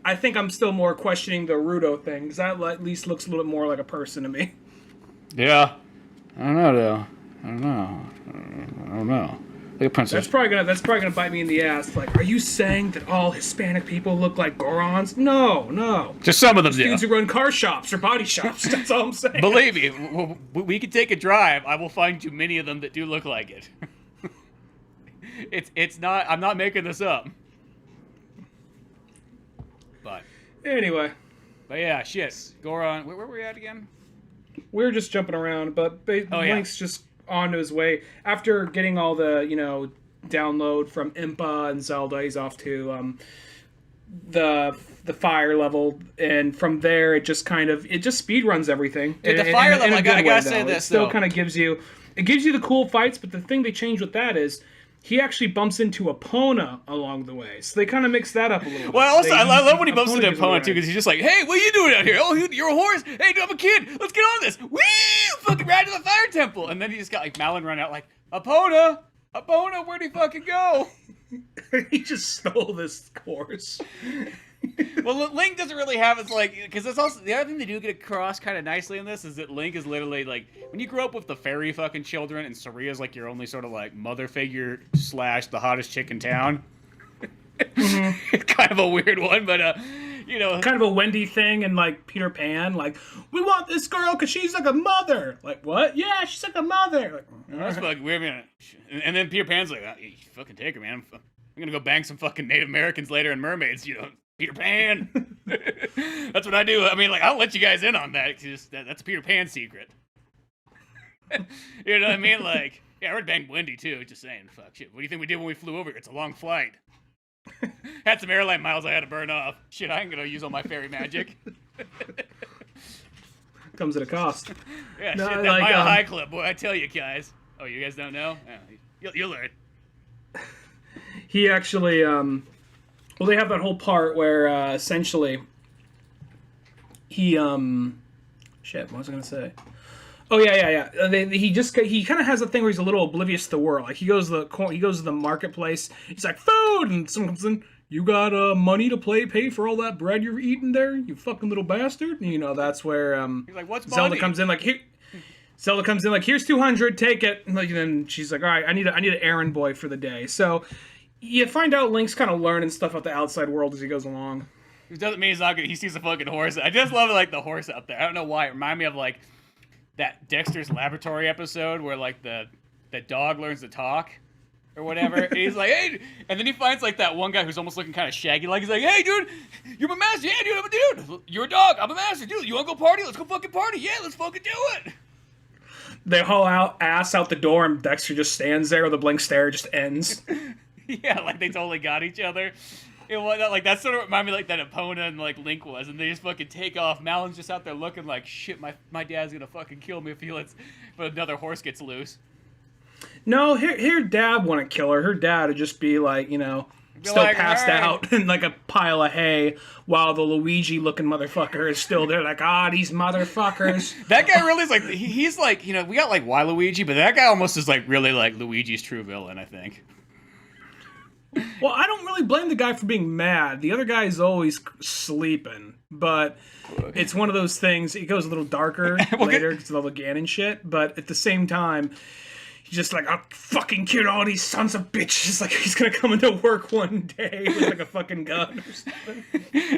I think I'm still more questioning the Rudo thing, because that at least looks a little bit more like a person to me. Yeah. I don't know, though. I don't know. Look at Princess. That's probably gonna bite me in the ass. Like, are you saying that all Hispanic people look like Gorons? No. Just some of them do. Dudes who run car shops or body shops. That's all I'm saying. Believe me, we can take a drive. I will find you many of them that do look like it. It's not. I'm not making this up. But anyway. But yeah, shit. Goron. Where were we at again? We were just jumping around, but Link's just on to his way after getting all the download from Impa and Zelda. He's off to the fire level, and from there it just speed runs everything. Dude, the fire level, I gotta say this, it still kind of gives you the cool fights, but the thing they changed with that is he actually bumps into Epona along the way, so they kind of mix that up a little bit. Well, also, I love when he bumps into Epona too, because he's just like, "Hey, what are you doing out here? Oh, you're a horse. Hey, I'm a kid. Let's get on this. Woo! Fucking ride to the fire temple." And then he just got like Malin run out like, "Epona, where'd he fucking go?" He just stole this course. Well, Link doesn't really have it's like, because that's also the other thing they do get across kind of nicely in this is that Link is literally like, when you grow up with the fairy fucking children and Saria's like your only sort of like mother figure / the hottest chick in town. Mm-hmm. It's kind of a weird one, but kind of a Wendy thing, and like Peter Pan, like, we want this girl because she's like a mother. Like, what? Yeah, she's like a mother. Like, that's fucking weird, man. And then Peter Pan's like, you fucking take her, man. I'm gonna go bang some fucking Native Americans later and mermaids, Peter Pan. That's what I do. I mean, like, I'll let you guys in on that. That's a Peter Pan secret. You know what I mean? Like, yeah, I would bang Wendy too. Just saying. Fuck shit. What do you think we did when we flew over here? It's a long flight. Had some airline miles I had to burn off. Shit, I ain't gonna use all my fairy magic. Comes at a cost. Yeah, no, shit, that like, Mile High Club, boy, I tell you guys. Oh, you guys don't know? Yeah, you'll learn. He actually, well, they have that whole part where, essentially, he, shit, what was I gonna say? Oh, yeah. He kind of has a thing where he's a little oblivious to the world. Like, he goes to the marketplace, he's like, food! And someone comes in, you got, money to pay for all that bread you're eating there, you fucking little bastard? And, that's where, he's like, what's Zelda money? comes in, like, here... Zelda comes in, like, here's 200, take it. And then she's like, all right, I need an errand boy for the day. So you find out Link's kind of learning stuff about the outside world as he goes along. It doesn't mean he's not good. He sees a fucking horse. I just love, like, the horse out there. I don't know why. It reminded me of, like, that Dexter's Laboratory episode where, like, the dog learns to talk or whatever. And he's like, hey, and then he finds, like, that one guy who's almost looking kind of shaggy. Like, he's like, hey, dude, you're my master. Yeah, dude, I'm a dude. You're a dog. I'm a master. Dude, you want to go party? Let's go fucking party. Yeah, let's fucking do it. They haul ass out the door, and Dexter just stands there, or the blank stare just ends. Yeah, like they totally got each other. Like that sort of reminded me like that Epona and like Link was, and they just fucking take off. Malin's just out there looking like shit. My dad's gonna fucking kill me if another horse gets loose. No, her dad wouldn't kill her. Her dad would just be like, still like, passed out in like a pile of hay, while the Luigi-looking motherfucker is still there. Like, these motherfuckers. That guy really is like, he's like, we got like Waluigi, but that guy almost is like really like Luigi's true villain, I think. Well, I don't really blame the guy for being mad. The other guy is always sleeping, but it's one of those things. It goes a little darker later because of all the Ganon shit, but at the same time, he's just like, I'll fucking kill all these sons of bitches. Like, he's gonna come into work one day with like a fucking gun or something.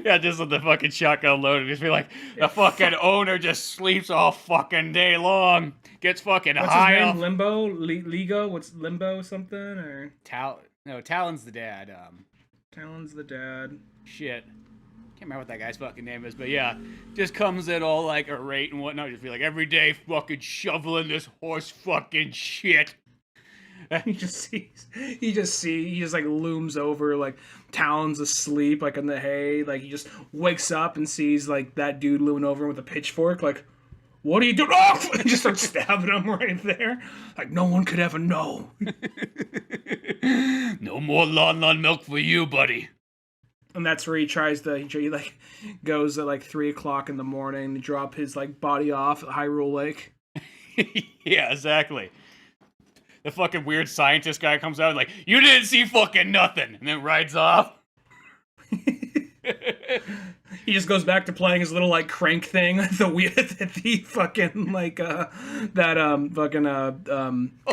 Yeah, just with the fucking shotgun loaded. Just be like, the fucking owner just sleeps all fucking day long. Gets fucking What's high his name? off. Limbo? Ligo? What's Limbo something? Or No, Talon's the dad. Talon's the dad. Shit. Can't remember what that guy's fucking name is, but yeah, just comes in all like irate and whatnot. Just be like, every day fucking shoveling this horse fucking shit. He just like looms over, like Talon's asleep, like in the hay. Like he just wakes up and sees like that dude looming over him with a pitchfork. Like, what are you doing? Oh! And just starts stabbing him right there. Like no one could ever know. No more Lon milk for you, buddy. And that's where he like goes at like 3:00 in the morning to drop his like body off at Hyrule Lake. Yeah, exactly. The fucking weird scientist guy comes out and like, you didn't see fucking nothing, and then rides off. He just goes back to playing his little like crank thing, the fucking like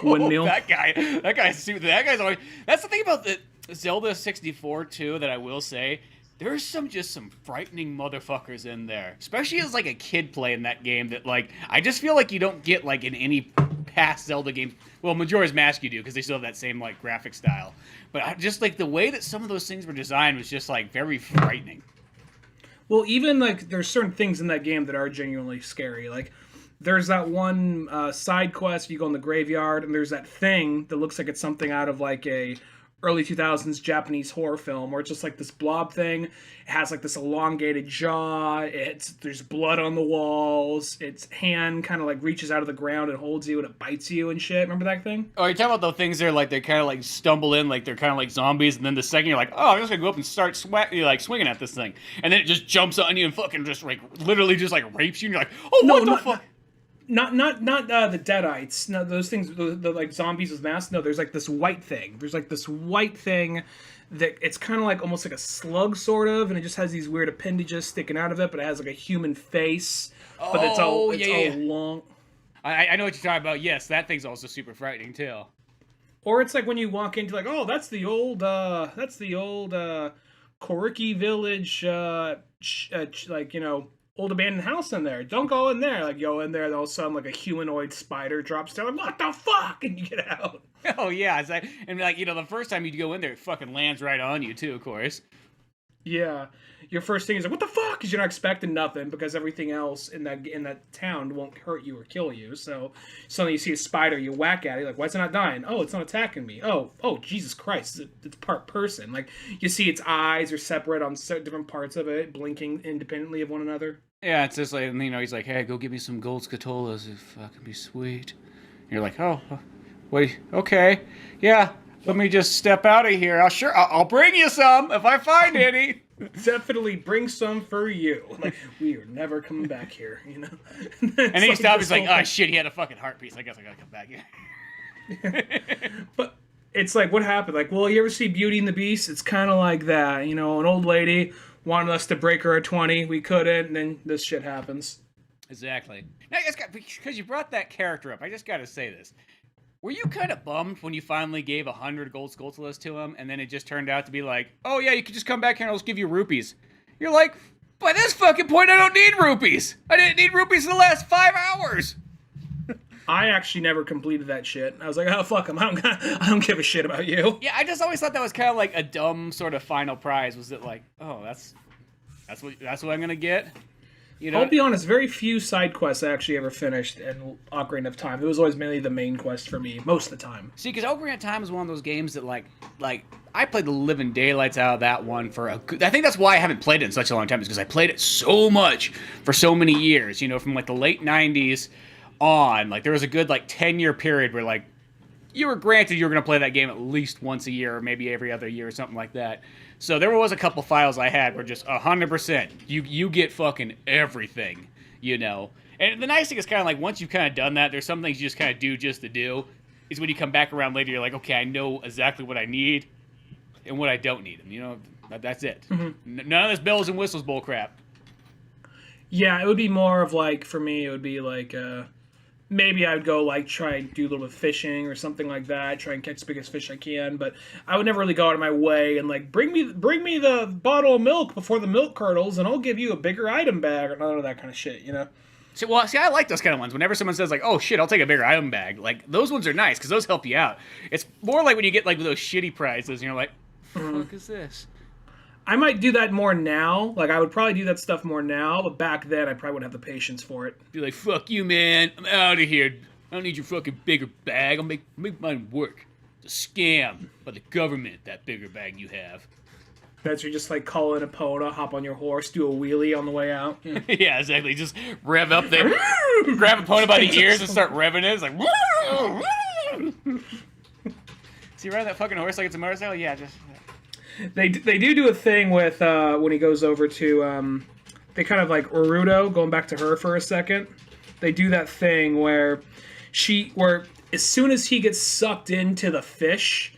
windmill. That guy's always. That's the thing about the Zelda 64 too that I will say. There's some frightening motherfuckers in there, especially as like a kid playing that game. That like I just feel like you don't get like in any past Zelda games. Well, Majora's Mask you do because they still have that same like graphic style. But I just like the way that some of those things were designed was just like very frightening. Well, even like there's certain things in that game that are genuinely scary. Like there's that one side quest you go in the graveyard and there's that thing that looks like it's something out of like a early 2000s Japanese horror film where it's just like this blob thing. It has like this elongated jaw. There's blood on the walls. Its hand kind of like reaches out of the ground and holds you and it bites you and shit. Remember that thing? Oh, you're talking about those things that are like they kind of like stumble in like they're kind of like zombies, and then the second you're like, oh, I'm just gonna go up and start swinging at this thing, and then it just jumps on you and fucking just like literally just like rapes you, and you're like, oh, what the fuck? Not the Deadites. No, those things, the like zombies with masks. No, there's like this white thing. There's like this white thing that it's kind of like almost like a slug sort of, and it just has these weird appendages sticking out of it, but it has like a human face. But it's all long. I know what you're talking about. Yes, that thing's also super frightening too. Or it's like when you walk into like, oh, that's the old Koriki village, like, you know, old abandoned house in there. Don't go in there. Like, go in there, and all of a sudden, like, a humanoid spider drops down. Like, what the fuck? And you get out. Oh, yeah. It's like, and, like, you know, the first time you go in there, it fucking lands right on you, too, of course. Yeah. Your first thing is like, what the fuck? Because you're not expecting nothing, because everything else in that town won't hurt you or kill you. So suddenly you see a spider, you whack at it, you're like, why is it not dying? Oh, it's not attacking me. Oh, Jesus Christ, it's part person. Like, you see its eyes are separate on different parts of it, blinking independently of one another. Yeah, it's just like, you know, he's like, hey, go get me some gold scatolas if I can be sweet. And you're like, oh, wait, okay, yeah, let me just step out of here. I'll bring you some if I find any. Definitely bring some for you. Like, we are never coming back here, you know? And then he stops, he's like, oh shit, he had a fucking heart piece. I guess I gotta come back here. But it's like, what happened? Like, well, you ever see Beauty and the Beast? It's kind of like that, you know, an old lady wanted us to break her at 20, we couldn't, and then this shit happens. Exactly. Now, because you brought that character up, I just gotta say this. Were you kind of bummed when you finally gave 100 gold skulltulas to him, and then it just turned out to be like, oh yeah, you can just come back here and I'll just give you rupees? You're like, by this fucking point, I don't need rupees. I didn't need rupees in the last 5 hours. I actually never completed that shit. I was like, oh, fuck him. I don't give a shit about you. Yeah, I just always thought that was kind of like a dumb sort of final prize. Was it like, oh, that's what I'm gonna get? You know? I'll be honest, very few side quests I actually ever finished in Ocarina of Time. It was always mainly the main quest for me, most of the time. See, because Ocarina of Time is one of those games that, like I played the living daylights out of that one for a good... I think that's why I haven't played it in such a long time, is because I played it so much for so many years, you know, from, like, the late 90s on. Like, there was a good, like, 10-year period where, like, you were granted you were going to play that game at least once a year or maybe every other year or something like that. So there was a couple files I had where just 100% you get fucking everything, you know. And the nice thing is kind of like once you've kind of done that, there's some things you just kind of do just to do. Is when you come back around later, you're like, okay, I know exactly what I need. and what I don't need. And, you know, that's it. None of this bells and whistles bull crap. Yeah, it would be more of like, for me, it would be like, maybe I would go like try and do a little bit of fishing or something like that. Try and catch the biggest fish I can, but I would never really go out of my way and like bring me the bottle of milk before the milk curdles, and I'll give you a bigger item bag or none of that kind of shit, you know. See, I like those kind of ones. Whenever someone says like, "Oh shit, I'll take a bigger item bag," like those ones are nice because those help you out. It's more like when you get like those shitty prizes and you're like, "What the fuck is this?" I might do that more now. Like, I would probably do that stuff more now, but back then I probably wouldn't have the patience for it. Be like, "Fuck you, man. I'm out of here. I don't need your fucking bigger bag. I'll make mine work. It's a scam by the government, that bigger bag you have." That's you just like call in a Epona, hop on your horse, do a wheelie on the way out. Yeah, Yeah, exactly. Just rev up there, grab Epona by the ears and start revving it. It's like, is he riding that fucking horse like it's a motorcycle? Yeah, just... They do a thing with when he goes over to they kind of like Urudo, going back to her for a second. They do that thing where as soon as he gets sucked into the fish,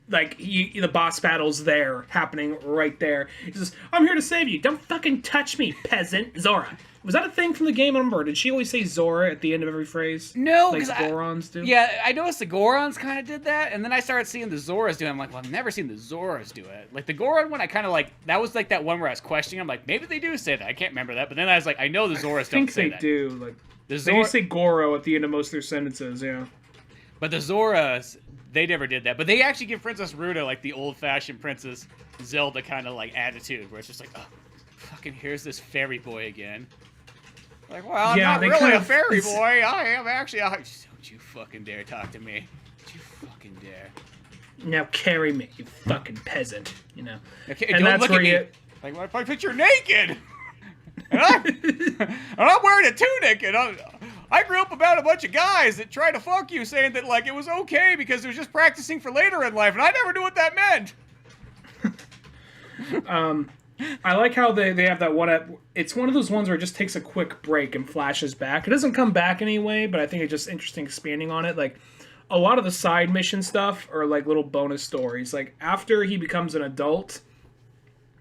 like the boss battle's there, happening right there. He says, "I'm here to save you. Don't fucking touch me, peasant." Zora. Was that a thing from the game? I remember. Did she always say Zora at the end of every phrase? No, like because Gorons do. Yeah, I noticed the Gorons kind of did that, and then I started seeing the Zoras do it. I'm like, well, I've never seen the Zoras do it. Like the Goron one, I kind of like. That was like that one where I was questioning. I'm like, maybe they do say that. I can't remember that, but then I was like, I know the Zoras don't say that. I think they do. Like they do say Goro at the end of most of their sentences. Yeah. But the Zoras, they never did that. But they actually give Princess Ruta like the old-fashioned Princess Zelda kind of like attitude, where it's just like, oh, fucking here's this fairy boy again. Like, well, I'm not really a fairy boy. I am actually. Don't you fucking dare talk to me. Don't you fucking dare. Now carry me, you fucking peasant. You know. Okay, and don't look at me. Like, what if I picture naked? and I'm wearing a tunic, and I grew up about a bunch of guys that tried to fuck you, saying that like it was okay because it was just practicing for later in life, and I never knew what that meant. I like how they have that one. It's one of those ones where it just takes a quick break and flashes back. It doesn't come back anyway, but I think it's just interesting expanding on it. Like a lot of the side mission stuff are like little bonus stories. Like after he becomes an adult,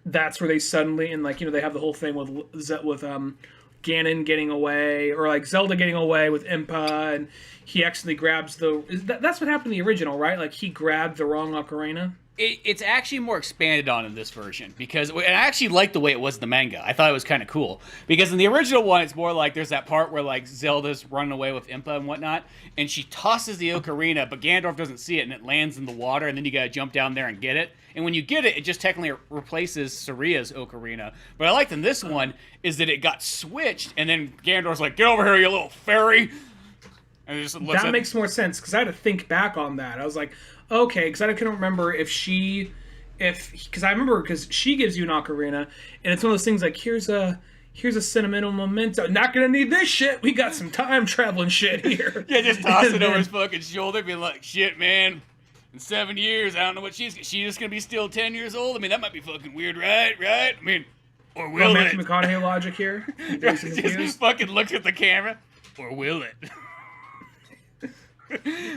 that's where they suddenly and like they have the whole thing with Ganon getting away, or like Zelda getting away with Impa, and he actually grabs that's what happened in the original, right? Like he grabbed the wrong ocarina. It's actually more expanded on in this version, because and I actually like the way it was in the manga. I thought it was kind of cool, because in the original one, it's more like there's that part where like Zelda's running away with Impa and whatnot, and she tosses the ocarina, but Ganondorf doesn't see it, and it lands in the water, and then you gotta jump down there and get it. And when you get it, it just technically replaces Saria's ocarina. But I liked in this one is that it got switched, and then Ganondorf's like, "Get over here, you little fairy!" And it just looks that makes more sense, because I had to think back on that. I was like, okay, because I couldn't remember because she gives you an ocarina, and it's one of those things like, here's a sentimental memento. Not gonna need this shit. We got some time traveling shit here. Yeah, just toss it over his fucking shoulder, be like, shit, man. In 7 years, I don't know what she's just gonna be still 10 years old. I mean, that might be fucking weird, right? I mean, or will it? Matthew McConaughey logic here. Just fucking looks at the camera, or will it?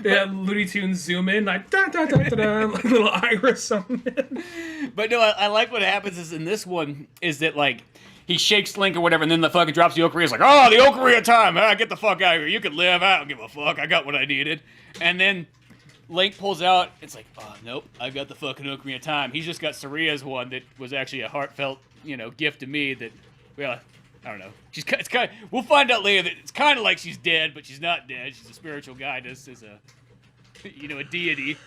Yeah, Looney Tunes zoom in, like da da da da da, like little iris on it. But no, I like what happens is in this one is that like he shakes Link or whatever, and then the fucking drops the ocarina. He's like, "Oh, the ocarina time! Get the fuck out of here! You can live. I don't give a fuck. I got what I needed." And then Link pulls out. It's like, "Oh nope, I got the fucking ocarina time." He's just got Saria's one that was actually a heartfelt, gift to me. That, well, I don't know. It's kind of. We'll find out later that it's kind of like she's dead, but she's not dead. She's a spiritual guidance, as a deity.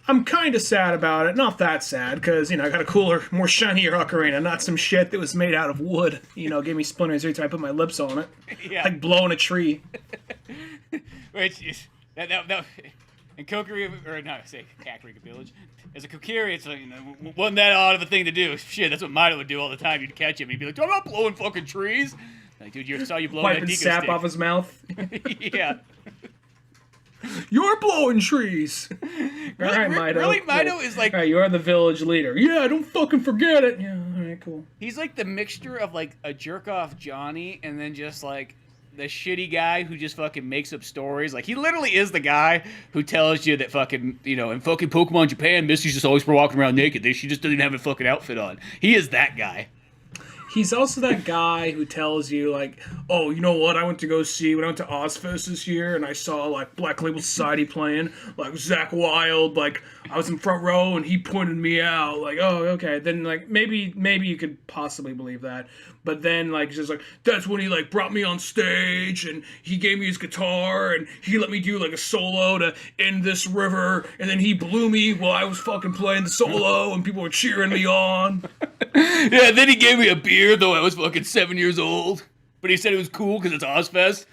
I'm kind of sad about it. Not that sad, because I got a cooler, more shinier ocarina, not some shit that was made out of wood. Gave me splinters every time I put my lips on it. Yeah. Like blowing a tree. Which is that. In Kakariko Village, as a Kokiri, it's like, wasn't that odd of a thing to do? Shit, that's what Mido would do all the time. You'd catch him, he'd be like, "I'm not blowing fucking trees." Like, dude, you saw you blowing that Wiping deco sap stick. off his mouth. Yeah. You're blowing trees. Really, all right, Mido. Really, Mido cool. is like... All right, you're the village leader. Yeah, don't fucking forget it. Yeah, all right, cool. He's like the mixture of like a jerk-off Johnny and then just like the shitty guy who just fucking makes up stories. Like, he literally is the guy who tells you that fucking, you know, in fucking Pokemon Japan, Misty's just always walking around naked. She just doesn't have a fucking outfit on. He is that guy. He's also that guy who tells you, like, oh, you know what, when I went to Ozfest this year, and I saw, like, Black Label Society playing, like, Zakk Wylde, like, I was in front row, and he pointed me out, like, oh, okay, then, like, maybe you could possibly believe that, but then, like, just, like, that's when he, like, brought me on stage, and he gave me his guitar, and he let me do, like, a solo to end this river, and then he blew me while I was fucking playing the solo, and people were cheering me on. Yeah, then he gave me a beer, though I was fucking 7 years old. But he said it was cool because it's Ozfest.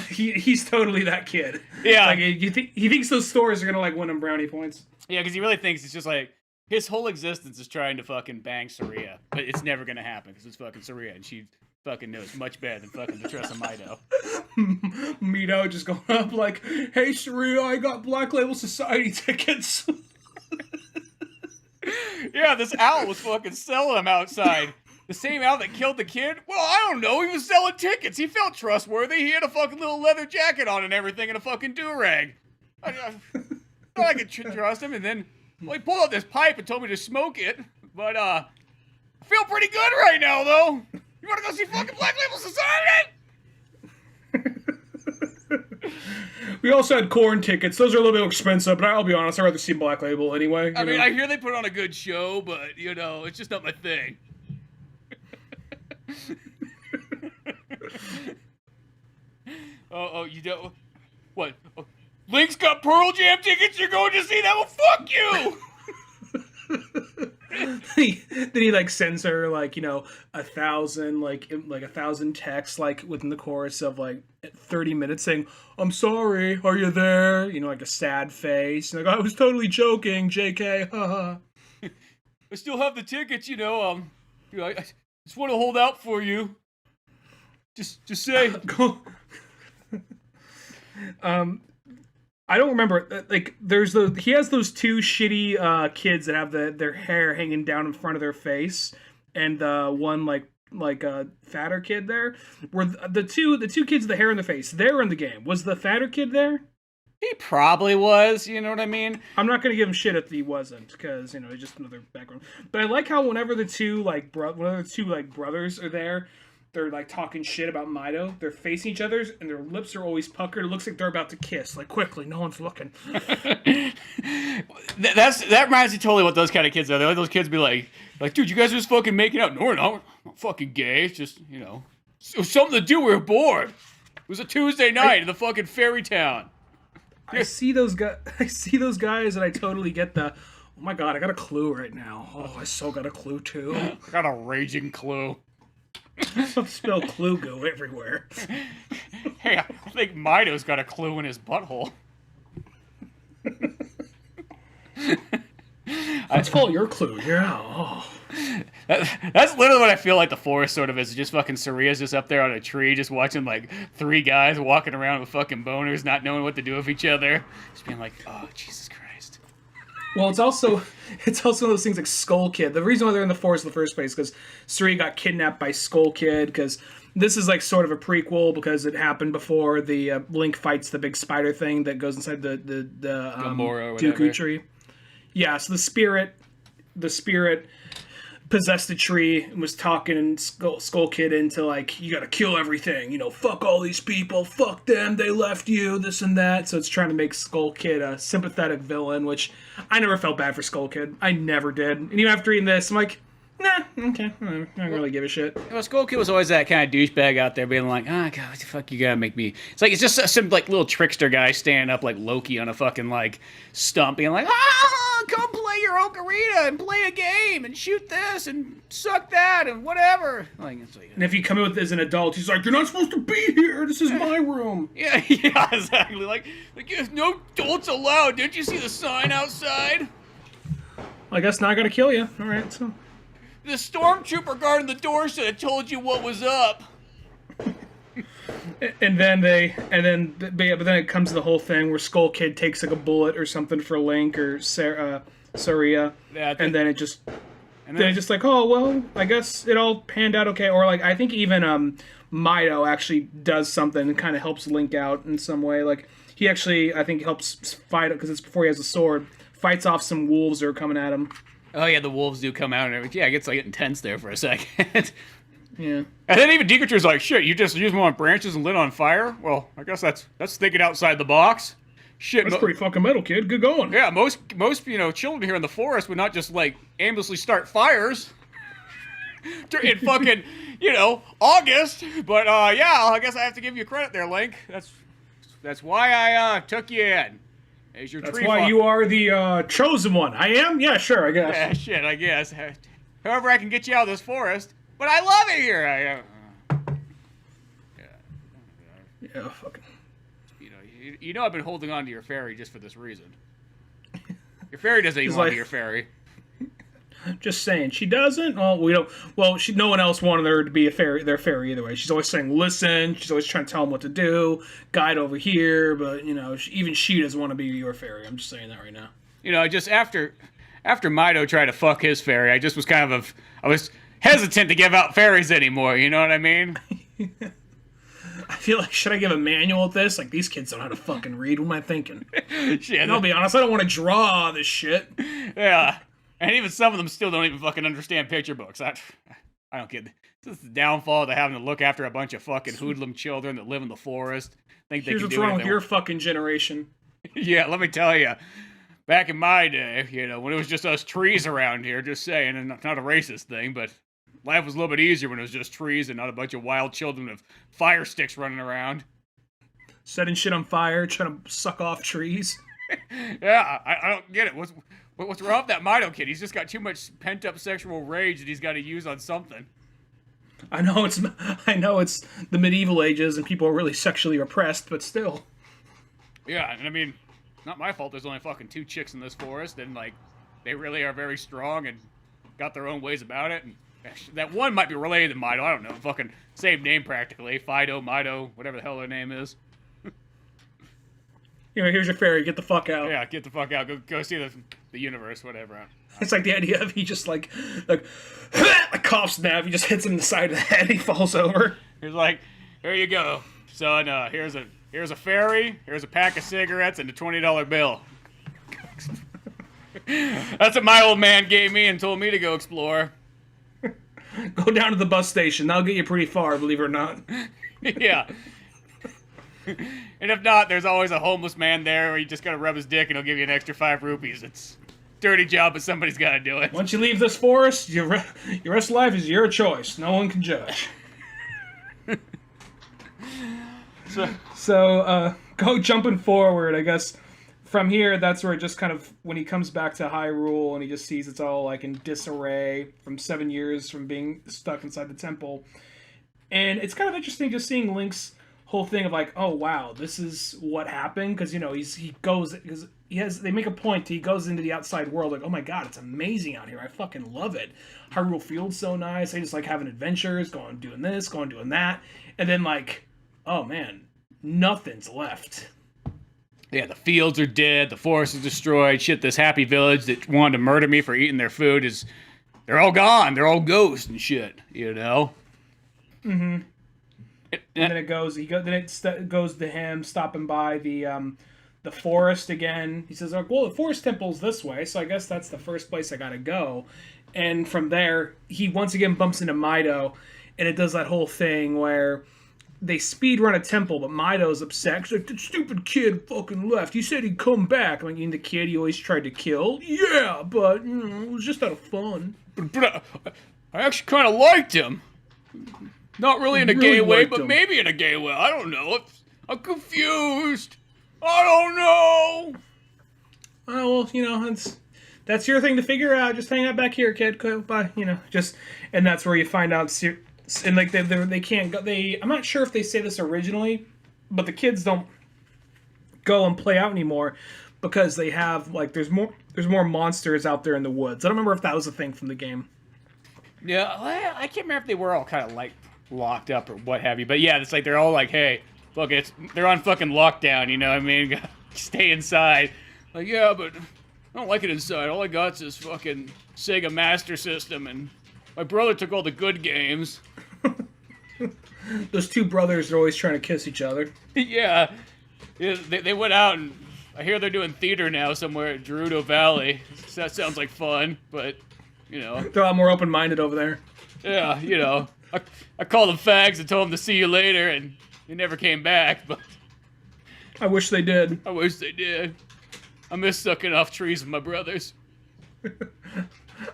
He's totally that kid. Yeah. Like, he thinks those stores are going to, like, win him brownie points. Yeah, because he really thinks it's just like, his whole existence is trying to fucking bang Saria. But it's never going to happen because it's fucking Saria. And she fucking knows much better than fucking Patricia Mido. Mido just going up like, hey, Saria, I got Black Label Society tickets. Yeah, this owl was fucking selling them outside. The same owl that killed the kid? Well, I don't know. He was selling tickets. He felt trustworthy. He had a fucking little leather jacket on and everything and a fucking do-rag. I thought I could trust him. And then, well, he pulled out this pipe and told me to smoke it. But, I feel pretty good right now, though. You want to go see fucking Black Label Society? We also had Korn tickets. Those are a little bit expensive, but I'll be honest, I'd rather see Black Label anyway. I mean, I hear they put on a good show, but, you know, it's just not my thing. Oh, you don't... What? Oh, Link's got Pearl Jam tickets? You're going to see that? Well, fuck you! Then he like sends her like, you know, 1,000 like 1,000 texts like within the course of like 30 minutes saying, I'm sorry, are you there? You know, like a sad face. Like, I was totally joking, JK, haha. I still have the tickets, you know, I just want to hold out for you. Just say. I don't remember. Like, he has those two shitty kids that have their hair hanging down in front of their face, and one like a fatter kid there. Were the two kids with the hair in the face? They're in the game. Was the fatter kid there? He probably was. You know what I mean? I'm not gonna give him shit if he wasn't, because you know he's just another background. But I like how whenever the two brothers are there, they're like talking shit about Mido. They're facing each other, and their lips are always puckered. It looks like they're about to kiss. Like, quickly, no one's looking. That reminds me totally what those kind of kids are. They let those kids be like, dude, you guys are just fucking making out. No, we're not. We're not fucking gay. It's just, you know, it was something to do. We were bored. It was a Tuesday night in the fucking fairy town. I see those guys, and I totally get the. Oh my god, I got a clue right now. Oh, I so got a clue too. I got a raging clue. I've spilled clue goo everywhere. Hey, I think Mido's got a clue in his butthole. Let's follow your clue. Yeah. Oh. That's literally what I feel like the forest sort of is. Just fucking Saria's just up there on a tree, just watching like three guys walking around with fucking boners, not knowing what to do with each other. Just being like, oh, Jesus Christ. Well, it's also one of those things like Skull Kid. The reason why they're in the forest in the first place because Saria got kidnapped by Skull Kid, because this is like sort of a prequel because it happened before the Link fights the big spider thing that goes inside the Dooku tree. Yeah, so the spirit possessed a tree and was talking Skull Kid into like, you gotta kill everything, you know, fuck all these people, fuck them, they left you, this and that. So it's trying to make Skull Kid a sympathetic villain, which I never felt bad for Skull Kid. I never did. And even after reading this, I'm like, nah, okay, I don't really give a shit. Well, Skull Kid was always that kind of douchebag out there being like, God, what the fuck you gotta make me... It's just some like little trickster guy standing up like Loki on a fucking like stump being like, come play your Ocarina and play a game and shoot this and suck that and whatever. And if you come in with as an adult, he's like, you're not supposed to be here, this is my room. Yeah, exactly. Like no adults allowed. Didn't you see the sign outside? Well, I guess now I gotta kill you. Alright, so... The stormtrooper guarding the door should have told you what was up. But then it comes to the whole thing where Skull Kid takes like a bullet or something for Link or Saria, and then And they're just like, oh well, I guess it all panned out okay. Or like I think even Mido actually does something and kind of helps Link out in some way. Like he actually, I think, helps fight because it's before he has a sword, fights off some wolves that are coming at him. Oh yeah, the wolves do come out and everything. Yeah, it gets like intense there for a second. Yeah. And then even Pikachu's like, shit, you just use them on branches and lit on fire? Well, I guess that's thinking outside the box. Shit, That's pretty fucking metal, kid. Good going. Yeah, most children here in the forest would not just like aimlessly start fires in fucking August. But yeah, I guess I have to give you credit there, Link. That's why I took you in. As your That's why you are the chosen one. I am? Yeah, sure, I guess. Yeah, shit, I guess. However, I can get you out of this forest. But I love it here. Yeah, fucking. You know I've been holding on to your fairy just for this reason. Your fairy doesn't even want to be your fairy. Just saying, she doesn't. Oh, we don't. Well, no one else wanted her to be their fairy either way. She's always saying, "Listen." She's always trying to tell them what to do. Guide over here, but even she doesn't want to be your fairy. I'm just saying that right now. Just after Mido tried to fuck his fairy, I just was I was hesitant to give out fairies anymore. You know what I mean? I feel like, should I give a manual at this? Like, these kids don't know how to fucking read. What am I thinking? Shit. And I'll be honest, I don't want to draw this shit. Yeah. And even some of them still don't even fucking understand picture books. I don't get this is the downfall to having to look after a bunch of fucking hoodlum children that live in the forest. Think Here's they can what's do wrong with your anything. fucking generation. Yeah, let me tell you. Back in my day, when it was just us trees around here, just saying, and not a racist thing, but life was a little bit easier when it was just trees and not a bunch of wild children with fire sticks running around. Setting shit on fire, trying to suck off trees. Yeah, I don't get it. What's wrong with that Mido kid? He's just got too much pent-up sexual rage that he's got to use on something. I know it's the medieval ages and people are really sexually repressed, but still. Yeah, and I mean, not my fault there's only fucking 2 chicks in this forest, and like, they really are very strong and got their own ways about it, and that one might be related to Mido, I don't know, fucking same name practically, Fido, Mido, whatever the hell their name is. Here's your fairy, get the fuck out. Yeah, get the fuck out, go see the universe, whatever. It's like the idea of he just like a cough snap, he just hits him in the side of the head, he falls over. He's like, here you go, son, here's a fairy, here's a pack of cigarettes, and a $20 bill. That's what my old man gave me and told me to go explore. Go down to the bus station, that'll get you pretty far, believe it or not. Yeah. And if not, there's always a homeless man there where you just gotta rub his dick and he'll give you an extra 5 rupees. It's a dirty job, but somebody's gotta do it. Once you leave this forest, your rest of life is your choice. No one can judge. So go jumping forward, I guess. From here, that's where it just kind of, when he comes back to Hyrule and he just sees it's all like in disarray from 7 years from being stuck inside the temple. And it's kind of interesting just seeing Link's whole thing of like, oh wow, this is what happened, because they make a point, he goes into the outside world like, oh my god, it's amazing out here, I fucking love it. Hyrule Field's so nice, I just like having adventures, going doing this, going doing that, and then like, oh man, nothing's left. Yeah, the fields are dead, the forest is destroyed, shit, this happy village that wanted to murder me for eating their food they're all gone, they're all ghosts and shit, Mm-hmm. And then it goes to him stopping by the forest again. He says, like, well, the forest temple's this way, so I guess that's the first place I gotta go. And from there, he once again bumps into Mido, and it does that whole thing where they speed run a temple, but Mido's upset. He's like, that stupid kid fucking left. He said he'd come back. Like, the kid he always tried to kill. Yeah, but, it was just out of fun. But I actually kind of liked him. Not really in a gay way, but maybe in a gay way. I don't know. I'm confused. I don't know. Oh, well, that's your thing to figure out. Just hang out back here, kid. Bye. And that's where you find out. And like they can't go. I'm not sure if they say this originally, but the kids don't go and play out anymore because they have like there's more monsters out there in the woods. I don't remember if that was a thing from the game. Yeah, I can't remember if they were all kind of like locked up or what have you, but yeah, it's like they're all like, hey, look, they're on fucking lockdown, you know what I mean? Stay inside. Like, yeah, but I don't like it inside. All I got's this fucking Sega Master System, and my brother took all the good games. Those two brothers are always trying to kiss each other. Yeah, they went out, and I hear they're doing theater now somewhere at Gerudo Valley. So that sounds like fun, but, you know. They're a lot more open-minded over there. Yeah, you know. I called them fags and told them to see you later, and they never came back, but... I wish they did. I wish they did. I miss sucking off trees with my brothers.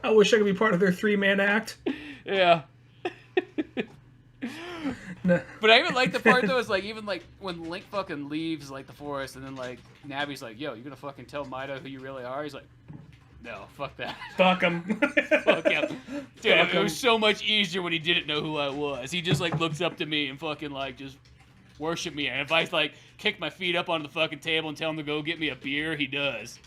I wish I could be part of their 3-man act. Yeah. No. But I even like the part though is like even like when Link fucking leaves like the forest and then like Navi's like, yo, you gonna fucking tell Maida who you really are? He's like, no, fuck that. Fuck him. Fuck him. Dude, Fuck it was so much easier when he didn't know who I was. He just like looks up to me and fucking like just worship me. And if I like kick my feet up onto the fucking table and tell him to go get me a beer, he does.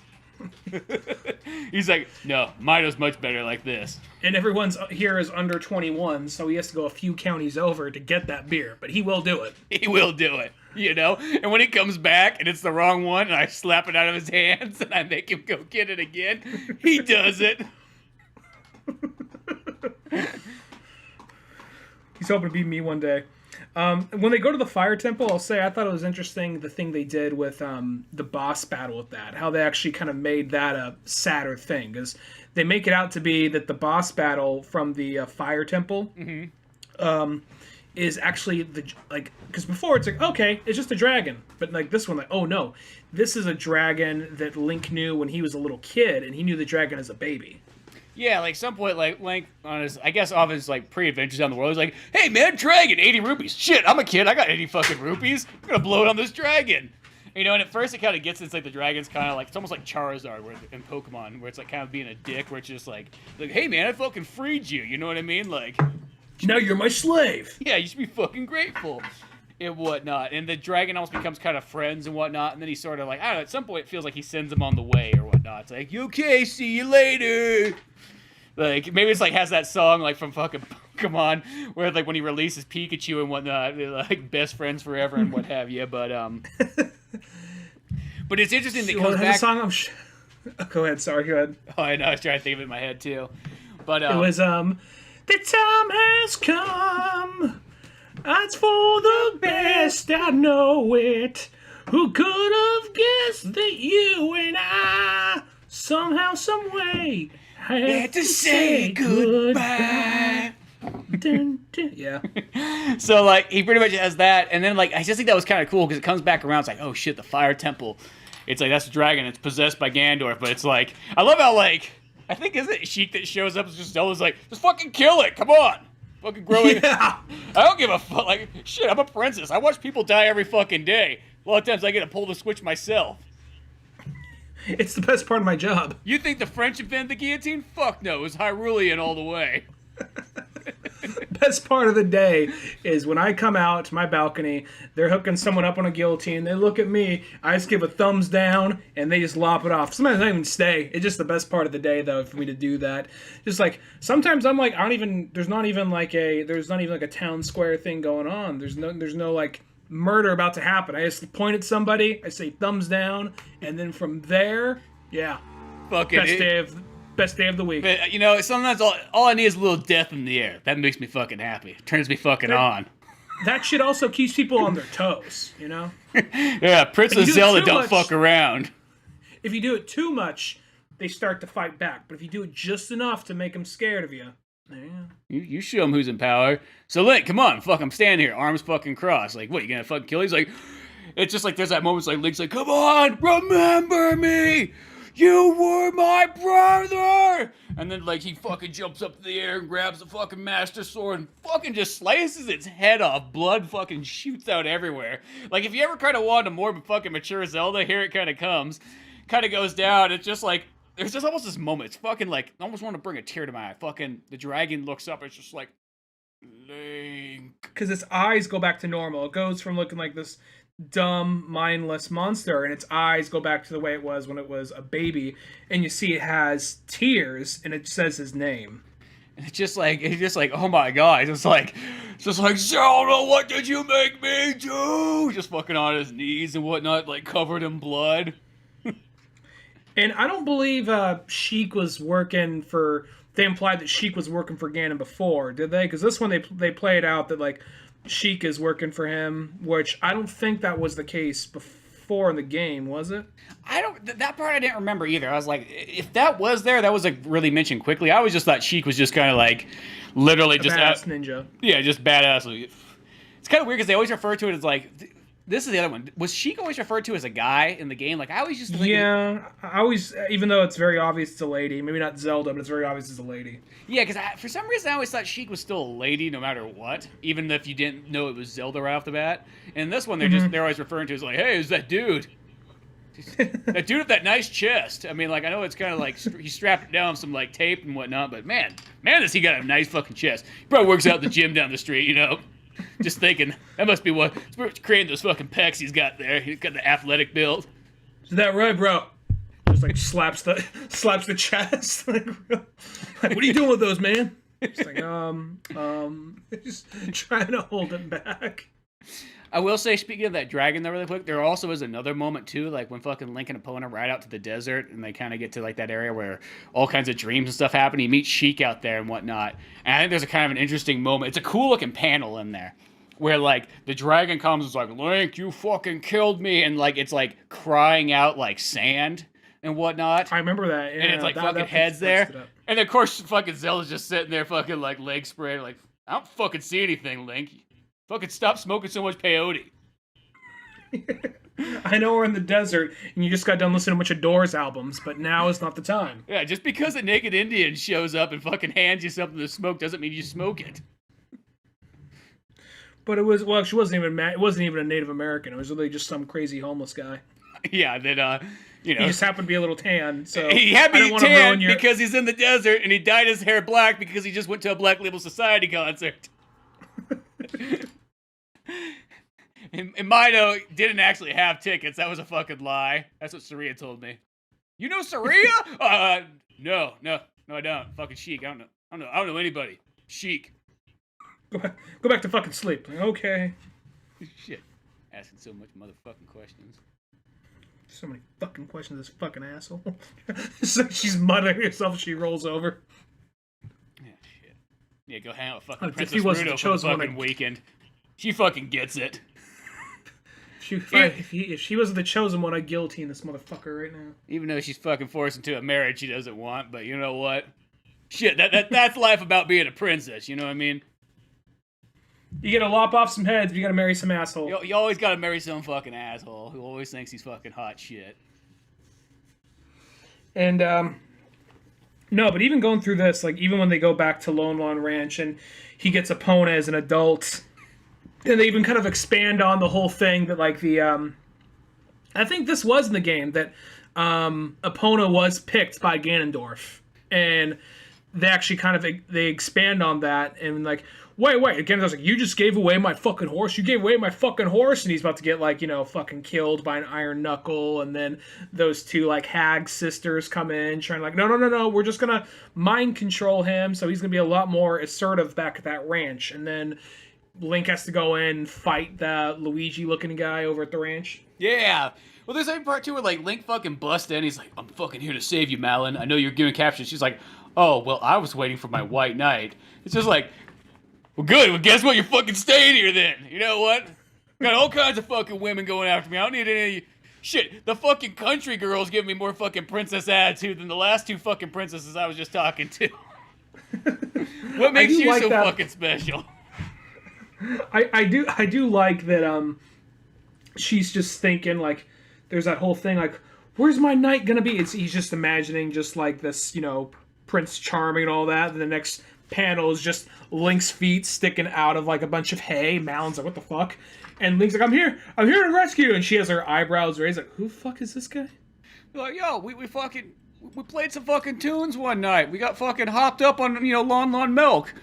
He's like, no, Maido's much better like this. And everyone's here is under 21, so he has to go a few counties over to get that beer, but he will do it. He will do it, you know? And when he comes back and it's the wrong one and I slap it out of his hands and I make him go get it again, he does it. He's hoping to be me one day. When they go to the fire temple, I'll say I thought it was interesting the thing they did with the boss battle with that. How they actually kind of made that a sadder thing. Because they make it out to be that the boss battle from the fire temple is actually because before it's like, okay, it's just a dragon. But like this one, like, oh no, this is a dragon that Link knew when he was a little kid, and he knew the dragon as a baby. Yeah, like some point, like Link on his, I guess, off his like pre-adventures down the world, he's like, "Hey man, dragon, 80 rupees. Shit, I'm a kid. I got 80 fucking rupees. I'm gonna blow it on this dragon." You know, and at first it kind of gets it's like the dragon's kind of like it's almost like Charizard in Pokemon, where it's like kind of being a dick, where it's just like, "Hey man, I fucking freed you." You know what I mean? Like, now you're my slave. Yeah, you should be fucking grateful. And whatnot, and the dragon almost becomes kind of friends and whatnot, and then he sort of like, I don't know, at some point it feels like he sends him on the way or whatnot. It's like, okay, see you later. Like, maybe it's like has that song like from fucking Pokemon, where like when he releases Pikachu and whatnot, they're like best friends forever and what have you. But but it's interesting that he comes back. Song go ahead, sorry, go ahead. Oh, I know, I was trying to think of it in my head too. But it was the time has come. That's for the best, I know it. Who could have guessed that you and I somehow, some way had to say goodbye. Dun, dun. Yeah. So like he pretty much has that, and then like I just think that was kind of cool because it comes back around. It's like, oh shit, the fire temple. It's like that's a dragon. It's possessed by Gandorf, but it's like I love how like I think is it Sheik that shows up is just Zelda's like just fucking kill it. Come on. Fucking growing. Yeah. I don't give a fuck. Like, shit, I'm a princess. I watch people die every fucking day. A lot of times I get to pull the switch myself. It's the best part of my job. You think the French invented the guillotine? Fuck no. It was Hyrulean all the way. Best part of the day is when I come out to my balcony, they're hooking someone up on a guillotine, they look at me, I just give a thumbs down, and they just lop it off. Sometimes I don't even stay. It's just the best part of the day, though, for me to do that. Just like, sometimes I'm like, there's not even like a town square thing going on. There's no like murder about to happen. I just point at somebody, I say thumbs down, and then from there, yeah. Fucking Best day of the week. But, you know, sometimes all I need is a little death in the air. That makes me fucking happy. Turns me fucking on. That shit also keeps people on their toes, you know? Yeah, Princess Zelda don't fuck around. If you do it too much, they start to fight back. But if you do it just enough to make them scared of you, yeah. You show them who's in power. So Link, come on, fuck, I'm standing here, arms fucking crossed. Like, what, you gonna fucking kill? He's like, it's just like there's that moment like Link's like, come on, remember me. You were my brother! And then, like, he fucking jumps up in the air and grabs the fucking Master Sword and fucking just slices its head off. Blood fucking shoots out everywhere. Like, if you ever kind of want a more fucking mature Zelda, here it kind of comes. Kind of goes down. It's just like, there's just almost this moment. It's fucking like, I almost want to bring a tear to my eye. Fucking, the dragon looks up. It's just like, Link. Because its eyes go back to normal. It goes from looking like this dumb, mindless monster, and its eyes go back to the way it was when it was a baby, and you see it has tears, and it says his name. And it's just like, oh my god, it's just like, Zelda, what did you make me do? Just fucking on his knees and whatnot, like covered in blood. And I don't believe Sheik was working for. They implied that Sheik was working for Ganon before, did they? Because this one they played out that like Sheik is working for him, which I don't think that was the case before in the game, was it? That part I didn't remember either. I was like, if that was there, that was like really mentioned quickly. I always just thought Sheik was just kind of like, literally just badass ninja. Yeah, just badass. It's kind of weird because they always refer to it as like. This is the other one. Was Sheik always referred to as a guy in the game? Like I always used to think. Yeah, I always, even though it's very obvious it's a lady. Maybe not Zelda, but it's very obvious it's a lady. Yeah, because for some reason I always thought Sheik was still a lady no matter what, even if you didn't know it was Zelda right off the bat. And this one they're always referring to as like, hey, who's that dude? That dude with that nice chest. I mean, like I know it's kind of like he strapped it down with some like tape and whatnot, but man, does he got a nice fucking chest. He probably works out in the gym down the street, you know. Just thinking, that must be what's creating those fucking pecs he's got there. He's got the athletic build. Is that right, bro? Just like slaps the chest. Like, what are you doing with those, man? Just like just trying to hold him back. I will say, speaking of that dragon though really quick, there also is another moment too, like when fucking Link and Epona ride out to the desert and they kind of get to like that area where all kinds of dreams and stuff happen. You meet Sheik out there and whatnot. And I think there's a kind of an interesting moment. It's a cool looking panel in there where like the dragon comes and is like, Link, you fucking killed me. And like, it's like crying out like sand and whatnot. I remember that. Yeah, and it's like fucking heads there. And of course fucking Zelda's just sitting there fucking like leg spread. Like, I don't fucking see anything, Link. Fucking stop smoking so much peyote. I know we're in the desert, and you just got done listening to a bunch of Doors albums, but now is not the time. Yeah, just because a naked Indian shows up and fucking hands you something to smoke doesn't mean you smoke it. But it wasn't even a Native American. It was really just some crazy homeless guy. Yeah, that you know, he just happened to be a little tan. So he had to be tan because he's in the desert, and he dyed his hair black because he just went to a Black Label Society concert. And Mido didn't actually have tickets. That was a fucking lie. That's what Saria told me. You know Saria? No, I don't. Fucking Sheik. I don't know anybody. Sheik. Go back to fucking sleep. Like, okay. Shit. Asking so much motherfucking questions. So many fucking questions, this fucking asshole. So she's muttering herself as she rolls over. Yeah, shit. Yeah, go hang out with fucking Princess Ruto for the fucking weekend. She fucking gets it. If she wasn't the chosen one, I'd guillotine this motherfucker right now. Even though she's fucking forced into a marriage she doesn't want, but you know what? Shit, that's life about being a princess, you know what I mean? You gotta lop off some heads, but you gotta marry some asshole. You always gotta marry some fucking asshole who always thinks he's fucking hot shit. And, no, but even going through this, like, even when they go back to Lone Lawn Ranch and he gets Epona as an adult, and they even kind of expand on the whole thing that, like, I think this was in the game, that Epona was picked by Ganondorf. And they actually they expand on that, and, like, wait, Ganondorf's like, you just gave away my fucking horse? You gave away my fucking horse? And he's about to get, like, you know, fucking killed by an iron knuckle, and then those two, like, hag sisters come in, trying to, like, no, we're just gonna mind control him, so he's gonna be a lot more assertive back at that ranch. And then Link has to go in and fight the Luigi-looking guy over at the ranch. Yeah. Well, there's that part, too, where, like, Link fucking busts in. He's like, I'm fucking here to save you, Malin. I know you're getting captured. She's like, oh, well, I was waiting for my white knight. It's just like, well, good. Well, guess what? You're fucking staying here, then. You know what? Got all kinds of fucking women going after me. I don't need any... Shit, the fucking country girls give me more fucking princess attitude than the last two fucking princesses I was just talking to. What makes you like so fucking special? I do like that she's just thinking, like, there's that whole thing, like, where's my knight gonna be? He's just imagining just like this, you know, Prince Charming and all that. And the next panel is just Link's feet sticking out of like a bunch of hay. Malin's like, what the fuck? And Link's like, I'm here to rescue you. And she has her eyebrows raised, like, who the fuck is this guy? Like, yo, we played some fucking tunes one night. We got fucking hopped up on, you know, Lon Milk.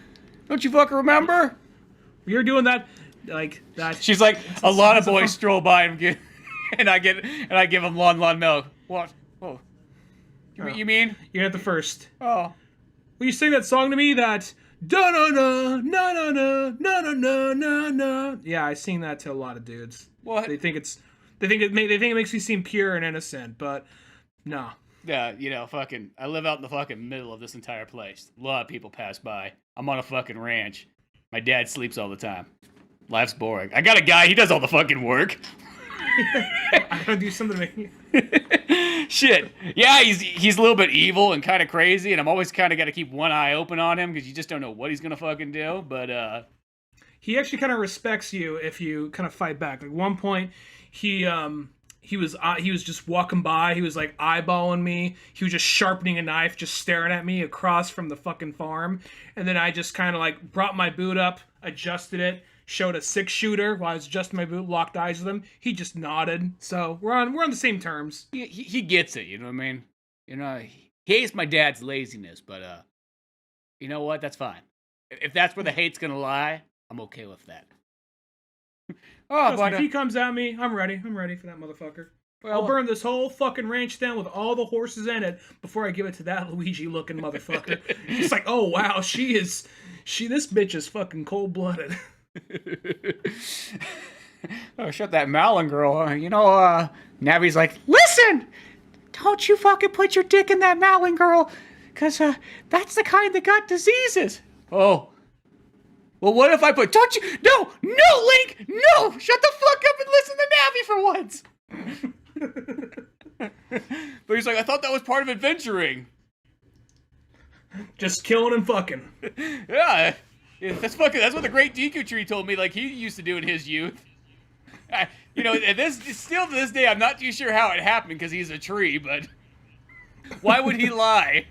Don't you fucking remember? You're doing that, like that. She's like, a lot of boys stroll by and I give them Lon Milk. What? Oh. You mean? You're at the first. Oh. Will you sing that song to me? That da na na na na na na na na na. Yeah, I sing that to a lot of dudes. What? They think it makes me seem pure and innocent, but no. Yeah, fucking, I live out in the fucking middle of this entire place. A lot of people pass by. I'm on a fucking ranch. My dad sleeps all the time. Life's boring. I got a guy, he does all the fucking work. I gotta do something to make Shit. Yeah, he's a little bit evil and kind of crazy, and I'm always kind of got to keep one eye open on him because you just don't know what he's gonna fucking do. But he actually kind of respects you if you kind of fight back. Like one point, he was just walking by. He was like eyeballing me. He was just sharpening a knife, just staring at me across from the fucking farm. And then I just kind of like brought my boot up, adjusted it, showed a 6-shooter while I was adjusting my boot, locked eyes with him. He just nodded. So we're on the same terms. he gets it. You know what I mean? He hates my dad's laziness, but you know what? That's fine. If that's where the hate's gonna lie, I'm okay with that. If he comes at me, I'm ready. I'm ready for that motherfucker. I'll burn this whole fucking ranch down with all the horses in it before I give it to that Luigi-looking motherfucker. It's like, oh wow, this bitch is fucking cold-blooded. Oh, shut that Malin girl. Navi's like, listen, don't you fucking put your dick in that Malin girl, because that's the kind that got diseases. Oh. Well, what if I put, no, Link, no, shut the fuck up and listen to Navi for once. But he's like, I thought that was part of adventuring. Just killing and fucking. Yeah, that's what the great Deku Tree told me, like he used to do in his youth. And still to this day, I'm not too sure how it happened because he's a tree, but why would he lie?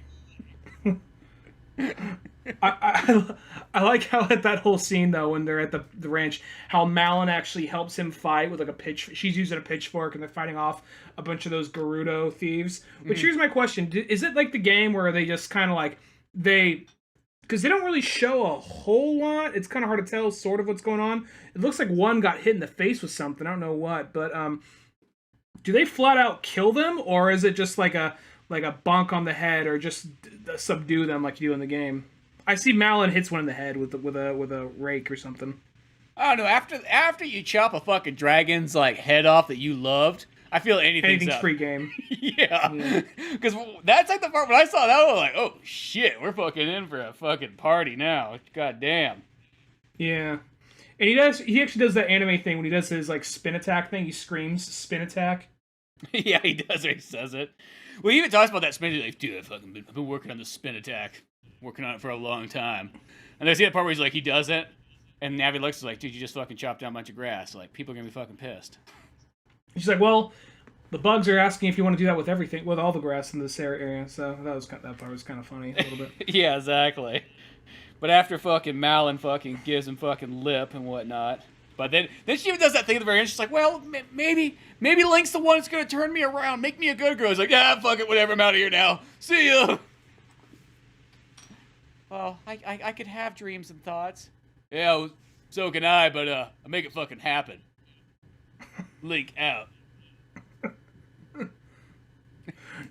I like how at that whole scene though when they're at the ranch, how Malin actually helps him fight with like a pitch. She's using a pitchfork and they're fighting off a bunch of those Gerudo thieves. Which here's my question: is it like the game where they just kind of like because they don't really show a whole lot. It's kind of hard to tell sort of what's going on. It looks like one got hit in the face with something. I don't know what, but do they flat out kill them, or is it just like a bonk on the head, or just subdue them like you do in the game? I see Malin hits one in the head with a rake or something. I don't know. After you chop a fucking dragon's like head off that you loved, I feel anything's free game. Yeah, because that's like the part when I saw that, I was like, oh shit, we're fucking in for a fucking party now. God damn. Yeah, and he actually does that anime thing when he does his like spin attack thing. He screams spin attack. Yeah, he does. He says it. Well, he even talks about that spin. He's like, dude, I've been working on the spin attack. Working on it for a long time. And there's the part where he's like, he does it, and Navi looks like, dude, you just fucking chopped down a bunch of grass. Like, people are gonna be fucking pissed. She's like, well, the bugs are asking if you want to do that with everything, with all the grass in this area. So that part was kind of funny a little bit. Yeah, exactly. But after fucking Malin fucking gives him fucking lip and whatnot, but then she even does that thing at the very end. She's like, well, maybe Link's the one that's gonna turn me around, make me a good girl. He's like, yeah, fuck it, whatever, I'm out of here now. See ya. Well, I could have dreams and thoughts. Yeah, well, so can I, but I make it fucking happen. Link out.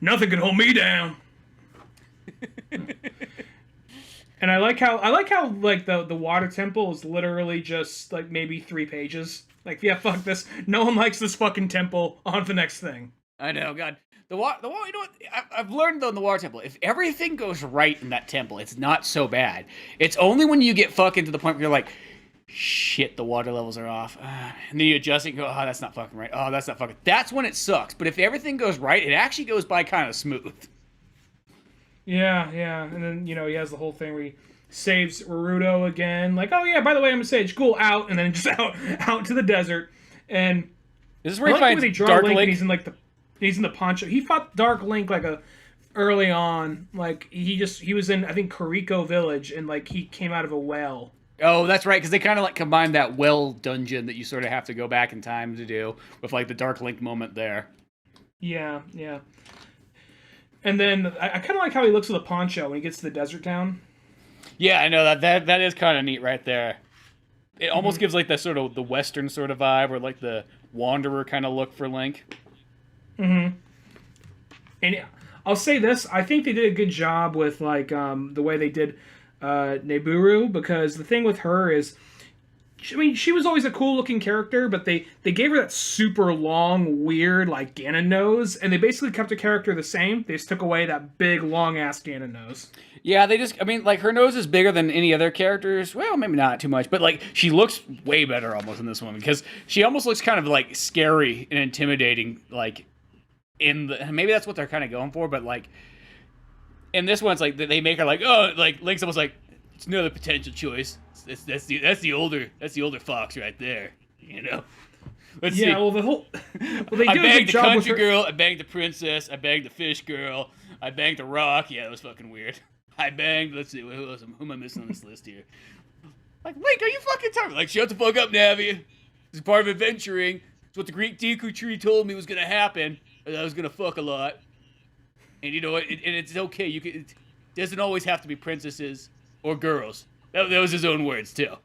Nothing can hold me down. And I like how like the water temple is literally just like maybe 3 pages. Like, yeah, fuck this. No one likes this fucking temple. On to the next thing. I know, God. The water, you know what? I've learned though in the water temple, if everything goes right in that temple, it's not so bad. It's only when you get fucking to the point where you're like, shit, the water levels are off. And then you adjust it and go, oh, that's not fucking right. Oh, that's not fucking. That's when it sucks. But if everything goes right, it actually goes by kind of smooth. Yeah. And then, he has the whole thing where he saves Gerudo again. Like, oh yeah, by the way, I'm a sage. Cool, out. And then just out to the desert. And this is where he finds Dark Link. He's in the poncho. He fought Dark Link early on. Like he was in, I think, Koriko Village, and like he came out of a well. Oh, that's right, because they kind of like combined that well dungeon that you sort of have to go back in time to do with like the Dark Link moment there. Yeah. And then I kind of like how he looks with a poncho when he gets to the desert town. Yeah, I know that is kind of neat right there. It almost gives like the sort of the Western sort of vibe, or like the wanderer kind of look for Link. And I'll say this: I think they did a good job with like the way they did Neburu, because the thing with her is I mean, she was always a cool-looking character, but they gave her that super long, weird, like, Ganon nose, and they basically kept the character the same. They just took away that big, long-ass Ganon nose. Yeah, I mean, like, her nose is bigger than any other characters. Well, maybe not too much, but, like, she looks way better almost in this one, because she almost looks kind of, like, scary and intimidating, like, maybe that's what they're kind of going for, but, like, in this one, it's like, they make her, like, oh, like, Link's almost like, it's another potential choice. That's the older fox right there. You know. Let's see. Well, they do I a good banged the job country with her. girl. I banged the princess. I banged the fish girl. I banged the rock. Yeah, that was fucking weird. I banged. Let's see. Who am I missing on this list here? Like, Link, are you fucking talking? Like, shut the fuck up, Navi. This is part of adventuring. It's what the Greek Deku tree told me was gonna happen. And I was gonna fuck a lot. And you know what? And it's okay. It doesn't always have to be princesses or girls. That was his own words, too.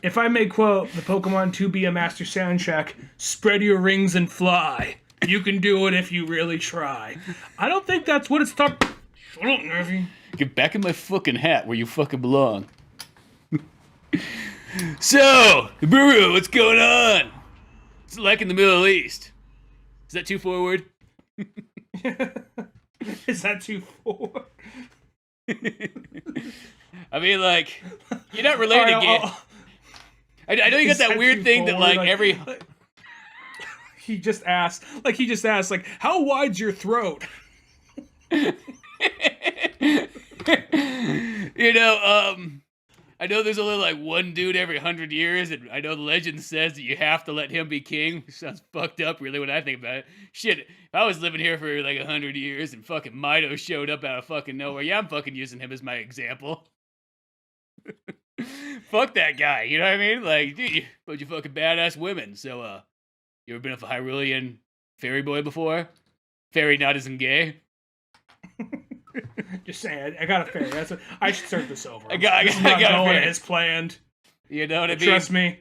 If I may quote the Pokemon 2B Master soundtrack, spread your rings and fly. You can do it if you really try. I don't think that's what it's talking. Shut up, Nervy. Get back in my fucking hat where you fucking belong. So, Buru, what's going on? It's like in the Middle East. Is that too forward? Is that too forward? I mean, like, you're not related to game. I know you got that weird thing that, like, every... He just asked, like, how wide's your throat? You know, I know there's only, like, one dude every 100 years, and I know the legend says that you have to let him be king, which sounds fucked up, really, when I think about it. Shit, if I was living here for, like, 100 years, and fucking Mido showed up out of fucking nowhere, yeah, I'm fucking using him as my example. Fuck that guy, you know what I mean? Like, dude, you bunch of fucking badass women. So, you ever been with a Hyrulean fairy boy before? Fairy not as in gay? Just saying, I got a fairy. That's what I should start this over. I got a fairy. As planned. You know what I mean? Trust me.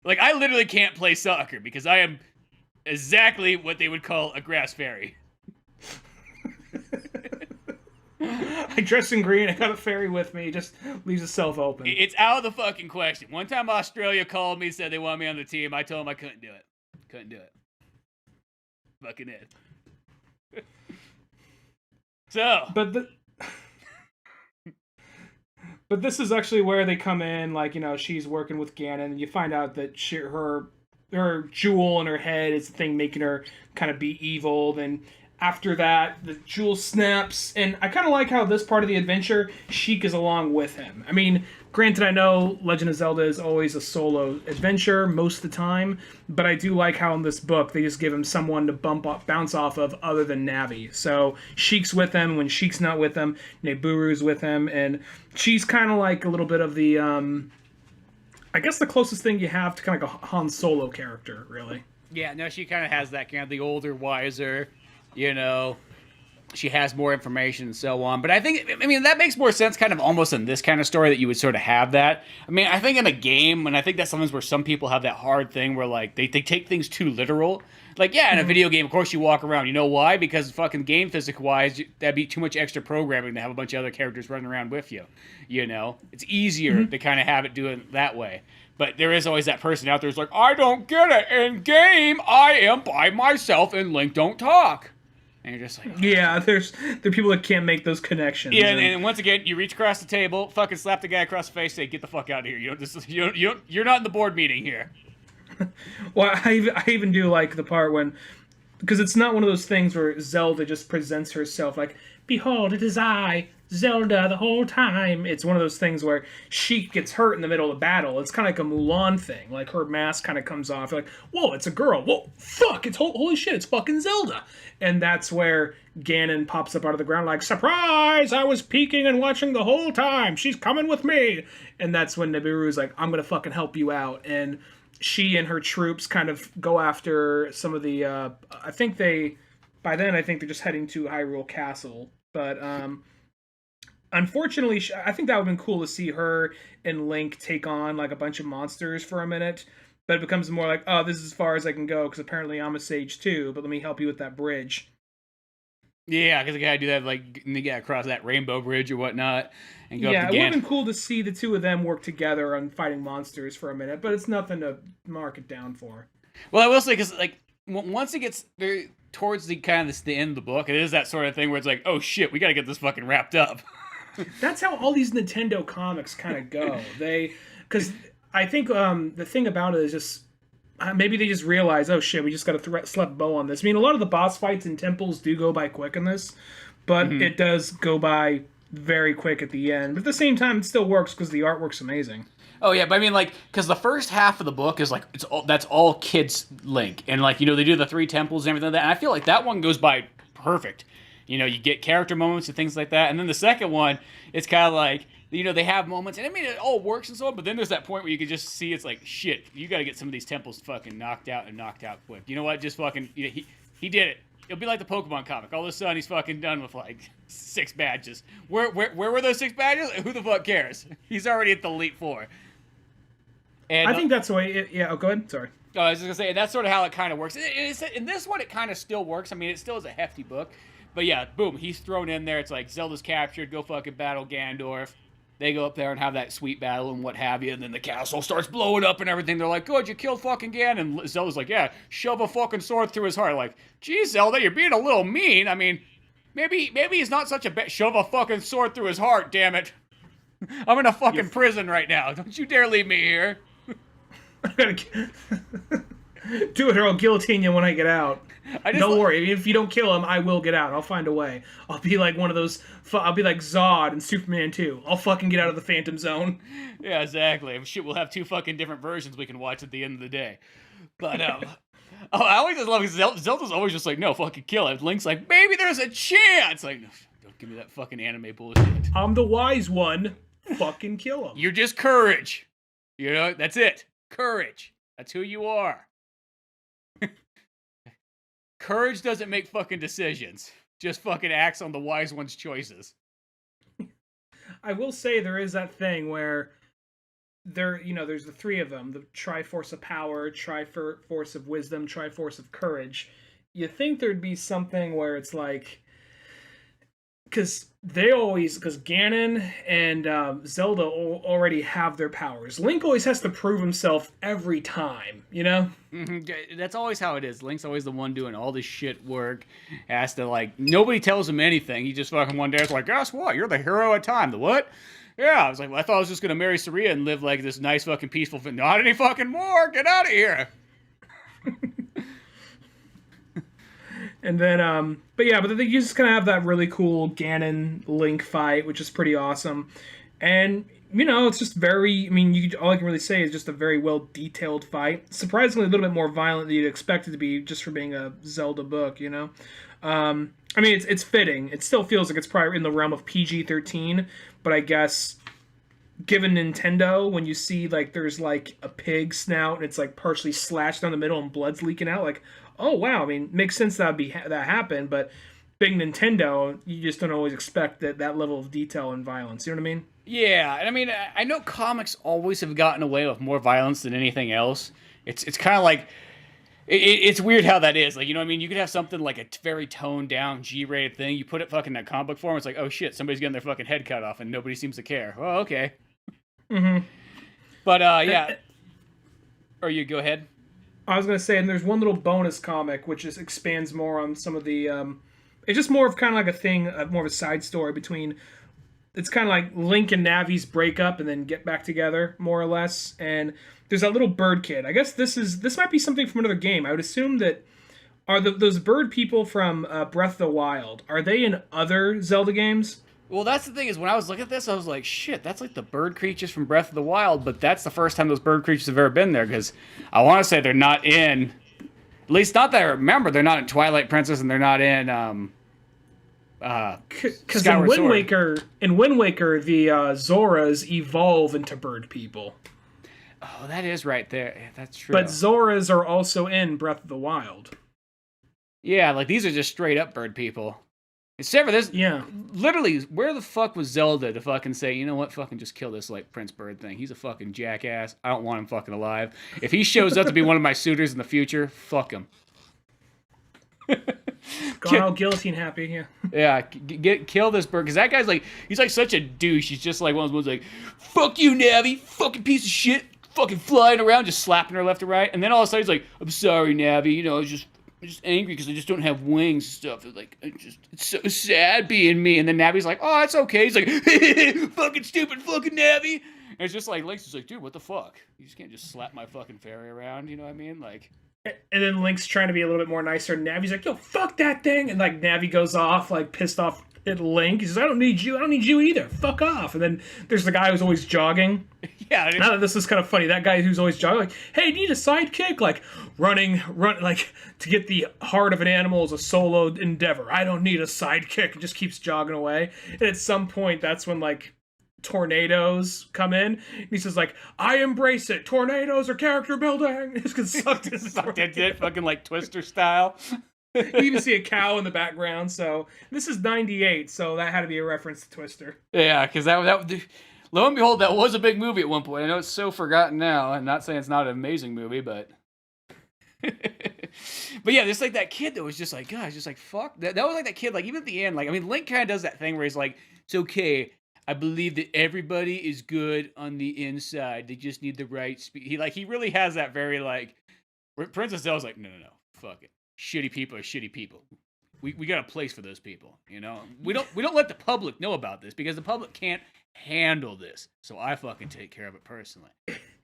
Like, I literally can't play soccer because I am exactly what they would call a grass fairy. I dress in green. I got a fairy with me. Just leaves itself open. It's out of the fucking question. One time Australia called me, said they want me on the team. I told them I couldn't do it. Couldn't do it. Fucking it. So. But this is actually where they come in. Like, you know, she's working with Ganon, and you find out that her jewel in her head is the thing making her kind of be evil. Then after that, the jewel snaps, and I kind of like how this part of the adventure, Sheik is along with him. I mean, granted, I know Legend of Zelda is always a solo adventure most of the time, but I do like how in this book they just give him someone to bounce off of other than Navi. So Sheik's with him. When Sheik's not with him, Neburu's with him, and she's kind of like a little bit of the, I guess the closest thing you have to kind of like a Han Solo character, really. Yeah, no, she kind of has that kind of the older, wiser, you know, she has more information and so on. But I mean, that makes more sense kind of almost in this kind of story that you would sort of have that. I mean, I think in a game, and I think that's sometimes where some people have that hard thing where, like, they take things too literal. Like, yeah, in a video game, of course you walk around. You know why? Because fucking game physics-wise, that'd be too much extra programming to have a bunch of other characters running around with you. You know? It's easier to kind of have it do it that way. But there is always that person out there who's like, I don't get it. In game, I am by myself and Link don't talk. And you're just like, yeah, there are people that can't make those connections. Yeah, and once again, you reach across the table, fucking slap the guy across the face, say, "Get the fuck out of here! You're not in the board meeting here." Well, I even do like the part when, because it's not one of those things where Zelda just presents herself like, "Behold, it is I, Zelda, the whole time." It's one of those things where she gets hurt in the middle of the battle. It's kind of like a Mulan thing. Like, her mask kind of comes off. You're like, whoa, it's a girl. Whoa, fuck, it's holy shit, it's fucking Zelda. And that's where Ganon pops up out of the ground like, surprise, I was peeking and watching the whole time. She's coming with me. And that's when Nibiru's like, I'm going to fucking help you out. And she and her troops kind of go after some of the, by then I think they're just heading to Hyrule Castle. But, unfortunately, I think that would have been cool to see her and Link take on, like, a bunch of monsters for a minute. But it becomes more like, oh, this is as far as I can go, because apparently I'm a sage too, but let me help you with that bridge. Yeah, because they gotta do that, like, and they gotta cross that rainbow bridge or whatnot, and go up Yeah, to it would Gan. have been cool to see the two of them work together on fighting monsters for a minute, but it's nothing to mark it down for. Well, I will say, because, like, once it gets very towards the kind of the end of the book, it is that sort of thing where it's like, oh shit, we gotta get this fucking wrapped up. That's how all these Nintendo comics kind of go. Because I think the thing about it is just maybe they just realize, oh shit, we just got to slap bow on this. I mean, a lot of the boss fights in temples do go by quick in this, but it does go by very quick at the end. But at the same time, it still works because the artwork's amazing. Oh yeah, but I mean, like, because the first half of the book is like that's all kids Link, and like, you know, they do the 3 temples and everything like that, and I feel like that one goes by perfect. You know, you get character moments and things like that, and then the second one, it's kind of like, you know, they have moments, and I mean, it all works and so on, but then there's that point where you can just see it's like, shit, you got to get some of these temples fucking knocked out quick. You know what? Just fucking, you know, he did it. It'll be like the Pokemon comic. All of a sudden, he's fucking done with like 6 badges. Where were those 6 badges? Who the fuck cares? He's already at the Elite Four. And I think that's the way. Oh, go ahead. Sorry. I was just gonna say, that's sort of how it kind of works. In this one, it kind of still works. I mean, it still is a hefty book, but yeah, boom, he's thrown in there. It's like Zelda's captured. Go fucking battle Ganondorf. They go up there and have that sweet battle and what have you, and then the castle starts blowing up and everything. They're like, good, you killed fucking Ganon. And Zelda's like, yeah, shove a fucking sword through his heart. Like, geez, Zelda, you're being a little mean. I mean, maybe he's not such a shove a fucking sword through his heart, damn it. I'm in a fucking prison right now. Don't you dare leave me here. I'm gonna do it or I'll guillotine you when I get out. Don't worry, if you don't kill him, I will get out. I'll find a way. I'll be like one of those. I'll be like Zod and Superman 2. I'll fucking get out of the Phantom Zone. Yeah, exactly. Shit, we'll have 2 fucking different versions we can watch at the end of the day. But I always just love Zelda's always just like, no, fucking kill him. Link's like, maybe there's a chance. Like, no, don't give me that fucking anime bullshit. I'm the wise one. Fucking kill him. You're just courage. You know, that's it. Courage. That's who you are. Courage doesn't make fucking decisions. Just fucking acts on the wise one's choices. I will say there is that thing where there's the 3 of them, the Triforce of Power, Triforce of Wisdom, Triforce of Courage. You think there'd be something where it's like, because Ganon and Zelda already have their powers. Link always has to prove himself every time, you know? Mm-hmm. That's always how it is. Link's always the one doing all this shit work. Has to, like, nobody tells him anything. He just fucking one day is like, guess what? You're the hero of time. The what? Yeah, I was like, well, I thought I was just gonna marry Saria and live like this nice fucking peaceful thing. Not any fucking more. Get out of here. And then, but then you just kind of have that really cool Ganon-Link fight, which is pretty awesome. And, you know, it's just very, I mean, all I can really say is just a very well-detailed fight. Surprisingly, a little bit more violent than you'd expect it to be just for being a Zelda book, you know? I mean, it's fitting. It still feels like it's probably in the realm of PG-13, but I guess, given Nintendo, when you see, like, there's, like, a pig snout and it's, like, partially slashed down the middle and blood's leaking out, like, oh wow, I mean, makes sense that happened, but big Nintendo, you just don't always expect that level of detail and violence. You know what I mean? Yeah, and I mean, I know comics always have gotten away with more violence than anything else. It's kind of like, it's weird how that is. Like, you know what I mean? You could have something like a very toned down G-rated thing. You put it fucking in a comic book form, it's like, oh shit, somebody's getting their fucking head cut off and nobody seems to care. Oh, okay. Mm-hmm. But, yeah. Or you go ahead. I was going to say, and there's one little bonus comic which just expands more on some of the, it's just more of kind of like a thing, more of a side story between, it's kind of like Link and Navi's break up and then get back together, more or less, and there's that little bird kid. I guess this might be something from another game. I would assume that, those bird people from Breath of the Wild, are they in other Zelda games? Well, that's the thing, is when I was looking at this, I was like, shit, that's like the bird creatures from Breath of the Wild, but that's the first time those bird creatures have ever been there, because I want to say they're not in, at least not that I remember, they're not in Twilight Princess, and they're not in, because in Wind Waker, the Zoras evolve into bird people. Oh, that is right there. Yeah, that's true. But Zoras are also in Breath of the Wild. Yeah, like these are just straight up bird people. Except for this, yeah. Literally, where the fuck was Zelda to fucking say, you know what, fucking just kill this, like, Prince Bird thing. He's a fucking jackass. I don't want him fucking alive. If he shows up to be one of my suitors in the future, fuck him. Gone all guillotine happy, yeah. Yeah, kill this bird, because that guy's like, he's like such a douche. He's just like one of those ones like, fuck you, Navi, fucking piece of shit, fucking flying around, just slapping her left and right. And then all of a sudden he's like, I'm sorry, Navi, you know, I'm just angry because I just don't have wings and stuff. It's like, it's so sad being me. And then Navi's like, oh, it's okay. He's like, fucking stupid fucking Navi. And it's just like, Link's just like, dude, what the fuck? You just can't just slap my fucking fairy around, you know what I mean? Like, and then Link's trying to be a little bit more nicer, and Navi's like, yo, fuck that thing. And like Navi goes off, like pissed off at Link. He says, I don't need you either. Fuck off. And then there's the guy who's always jogging. Yeah. Now that this is kind of funny, that guy who's always jogging, like, hey, do you need a sidekick? Like, run, like, to get the heart of an animal is a solo endeavor. I don't need a sidekick. It just keeps jogging away. And at some point, that's when, like, tornadoes come in. And he says, like, I embrace it. Tornadoes are character building. He's gonna suck it, fucking, like, Twister style. You even see a cow in the background, so this is 98, so that had to be a reference to Twister. Yeah, because that lo and behold, that was a big movie at one point. I know it's so forgotten now. I'm not saying it's not an amazing movie, but but yeah, just like that kid that was just like, God, just like, fuck. That was like that kid, like, even at the end, like, I mean, Link kind of does that thing where he's like, it's okay, I believe that everybody is good on the inside. They just need the right speed. He really has that very, like, Princess Zelda's like, no, fuck it. Shitty people are shitty people. We got a place for those people, you know? We don't let the public know about this because the public can't handle this. So I fucking take care of it personally.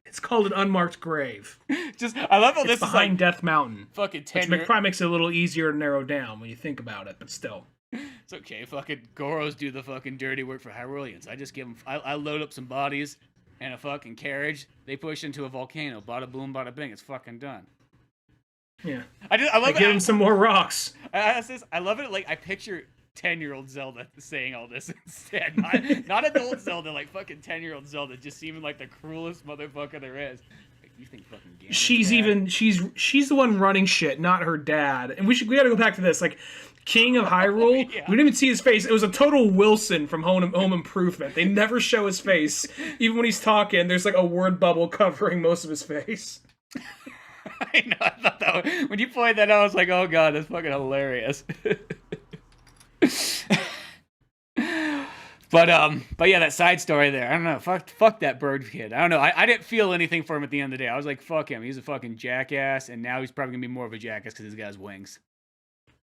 It's called an unmarked grave. I love how it's this behind is like Death Mountain. Fucking 10 which probably makes it a little easier to narrow down when you think about it, but still. It's okay. Fucking Goros do the fucking dirty work for Hyruleans. I just give them. I load up some bodies and a fucking carriage. They push into a volcano. Bada boom, bada bing. It's fucking done. Yeah. I love it. Give him some more rocks. I love it. Like, I picture 10-year-old Zelda saying all this instead. Not adult Zelda, like fucking 10-year-old Zelda, just seeming like the cruelest motherfucker there is. Like, you think fucking she's the one running shit, not her dad. And we gotta go back to this. Like, King of Hyrule, yeah. We didn't even see his face. It was a total Wilson from Home Improvement. They never show his face. Even when he's talking, there's like a word bubble covering most of his face. I know. I thought that when you pointed that out, I was like, "Oh god, that's fucking hilarious." But yeah, that side story there. I don't know. Fuck that bird kid. I don't know. I didn't feel anything for him at the end of the day. I was like, fuck him. He's a fucking jackass, and now he's probably gonna be more of a jackass because he's got his wings.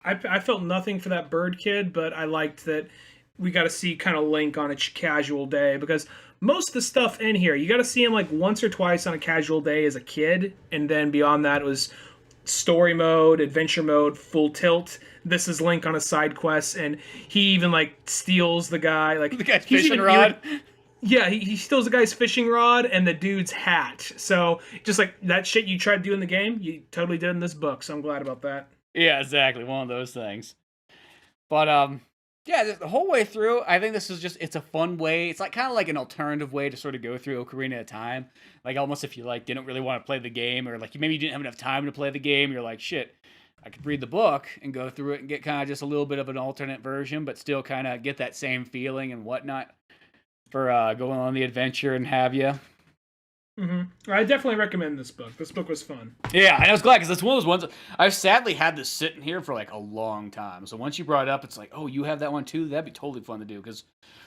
I felt nothing for that bird kid, but I liked that we got to see kind of Link on a casual day, because most of the stuff in here, you got to see him like once or twice on a casual day as a kid, and then beyond that it was story mode, adventure mode, full tilt. This is Link on a side quest, and he even like steals the guy, like the guy's fishing rod. Yeah, he steals the guy's fishing rod and the dude's hat. So just like that shit you tried to do in the game, you totally did in this book. So I'm glad about that. Yeah, exactly. One of those things. But yeah, the whole way through, I think this is just, it's a fun way. It's like kind of like an alternative way to sort of go through Ocarina of Time. Like almost if you like didn't really want to play the game, or like maybe you didn't have enough time to play the game, you're like, shit, I could read the book and go through it and get kind of just a little bit of an alternate version, but still kind of get that same feeling and whatnot for going on the adventure and have you. Mm-hmm. I definitely recommend this book. This book was fun. Yeah, and I was glad because it's one of those ones I've sadly had this sitting here for like a long time. So once you brought it up, it's like, oh, you have that one too? That'd be totally fun to do, because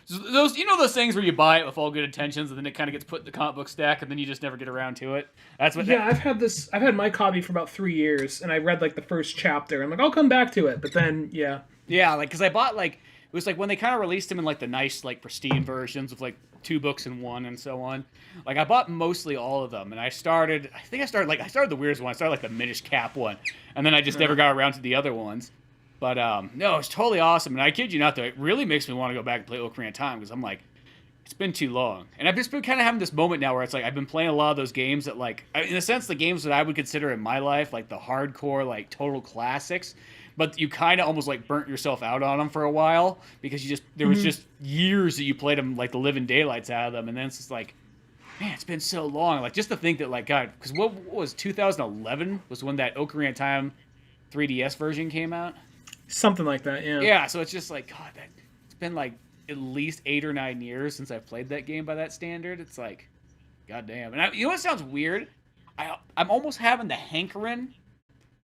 those, you know, those things where you buy it with all good intentions and then it kind of gets put in the comic book stack and then you just never get around to it. That's what. Yeah, I've had my copy for about 3 years, and I read like the first chapter. I'm like, I'll come back to it, but then yeah, like because I bought like, it was like when they kind of released them in like the nice like pristine versions of like 2 books in one and so on. Like I bought mostly all of them, and I started the weirdest one. I started like the Minish Cap one, and then I just never got around to the other ones. But no, it's totally awesome, and I kid you not though, it really makes me want to go back and play Ocarina of Time, because I'm like, it's been too long, and I've just been kind of having this moment now where it's like I've been playing a lot of those games that like, in a sense, the games that I would consider in my life like the hardcore like total classics. But you kind of almost like burnt yourself out on them for a while because there was just years that you played them like the living daylights out of them, and then it's just like, man, it's been so long. Like just to think that like, God, because what was 2011 was when that Ocarina of Time 3DS version came out. Something like that, yeah. Yeah, so it's just like, God, it's been like at least 8 or 9 years since I've played that game by that standard. It's like, God damn. And you know what sounds weird? I'm almost having the hankering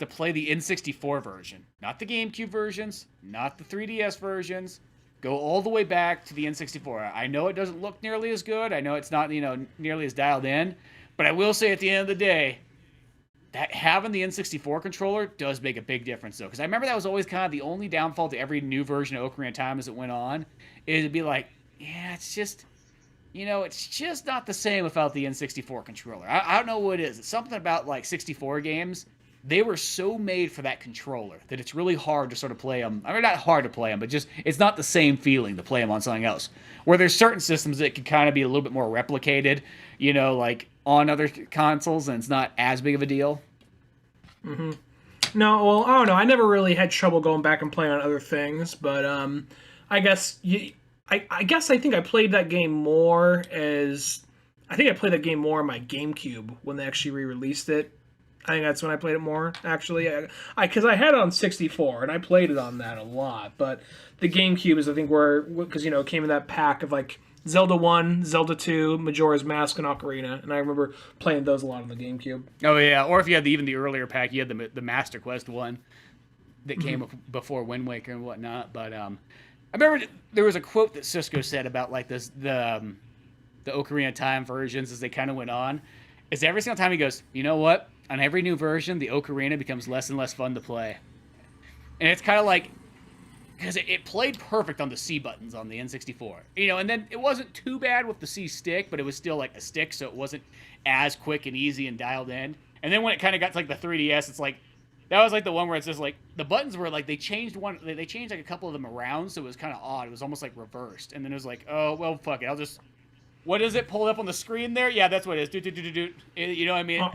to play the N64 version, not the GameCube versions, not the 3DS versions. Go all the way back to the N64. I know it doesn't look nearly as good. I know it's not, nearly as dialed in. But I will say at the end of the day, that having the N64 controller does make a big difference, though. Because I remember that was always kind of the only downfall to every new version of Ocarina of Time as it went on. It'd be like, yeah, it's just, it's just not the same without the N64 controller. I don't know what it is. It's something about, like, 64 games. They were so made for that controller that it's really hard to sort of play them. I mean, not hard to play them, but just it's not the same feeling to play them on something else. Where there's certain systems that can kind of be a little bit more replicated, like on other consoles, and it's not as big of a deal. Mm-hmm. No, well, I don't know. I never really had trouble going back and playing on other things, but I guess I think I played that game more as I think I played that game more on my GameCube when they actually re-released it. I think that's when I played it more, actually. Because I had it on 64, and I played it on that a lot. But the GameCube is, I think, because, it came in that pack of, like, Zelda 1, Zelda 2, Majora's Mask, and Ocarina. And I remember playing those a lot on the GameCube. Oh, yeah. Or if you had even the earlier pack, you had the Master Quest one that came before Wind Waker and whatnot. But I remember there was a quote that Cisco said about, like, the Ocarina of Time versions as they kind of went on. Is every single time he goes, you know what? On every new version, the Ocarina becomes less and less fun to play. And it's kind of like, because it played perfect on the C buttons on the N64. And then it wasn't too bad with the C stick, but it was still like a stick, so it wasn't as quick and easy and dialed in. And then when it kind of got to like the 3DS, it's like, that was like the one where it's just like, the buttons were like, they changed like a couple of them around, so it was kind of odd. It was almost like reversed. And then it was like, oh, well, fuck it, what is it pulled up on the screen there? Yeah, that's what it is. You know what I mean?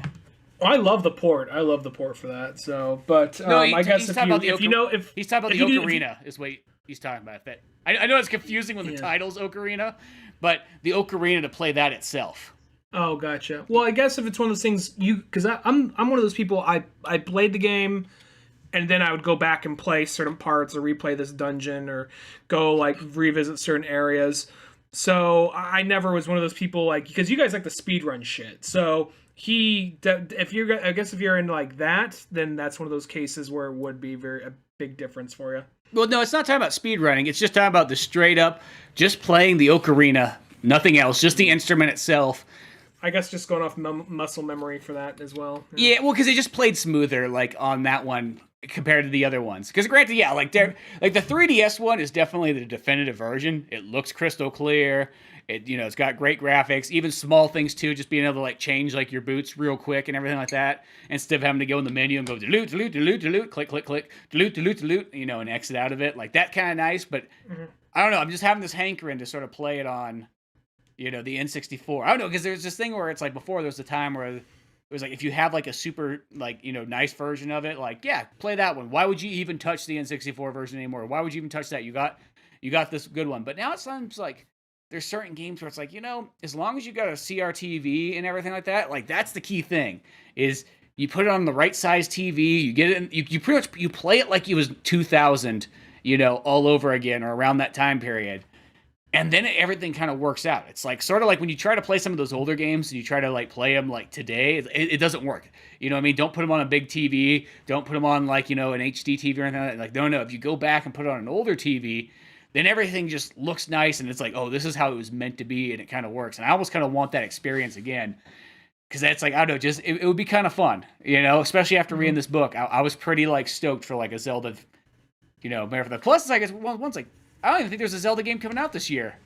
I love the port. I love the port for that. So, but no, I guess he's talking about the Ocarina is what he's talking about. That I know it's confusing when the title's Ocarina, but the Ocarina to play that itself. Oh, gotcha. Well, I guess if it's one of those things, because I'm one of those people. I played the game, and then I would go back and play certain parts or replay this dungeon or go like revisit certain areas. So I never was one of those people because you guys like the speedrun shit. So. If you're in like that, then that's one of those cases where it would be a big difference for you. Well, no, it's not talking about speedrunning. It's just talking about the straight up, just playing the Ocarina, nothing else, just the instrument itself. I guess just going off muscle memory for that as well. Yeah, well, because it just played smoother, like on that one compared to the other ones. Because granted, yeah, like the 3DS one is definitely the definitive version. It looks crystal clear. It's got great graphics, even small things too, just being able to like change like your boots real quick and everything like that, instead of having to go in the menu and go dilute, click, click, click, dilute, and exit out of it. Like that kind of nice, but I don't know. I'm just having this hankering to sort of play it on, the N64. I don't know, because there's this thing where it's like before there was a time where it was like if you have like a super like nice version of it, like yeah, play that one. Why would you even touch the N64 version anymore? Why would you even touch that? You got this good one, but now it sounds like. There's certain games where it's like, as long as you got a CRTV and everything like that, like that's the key thing is you put it on the right size TV, you get it in, you pretty much, you play it like it was 2000, all over again or around that time period. And then everything kind of works out. It's like sort of like when you try to play some of those older games and you try to like play them like today, it doesn't work. You know what I mean? Don't put them on a big TV. Don't put them on like, an HD TV or anything like that. Like, no. If you go back and put it on an older TV, then everything just looks nice, and it's like, oh, this is how it was meant to be, and it kind of works. And I almost kind of want that experience again, because that's like, I don't know, just it would be kind of fun, especially after reading this book. I was pretty like stoked for like a Zelda, marathon. Plus, I guess one's like, I don't even think there's a Zelda game coming out this year.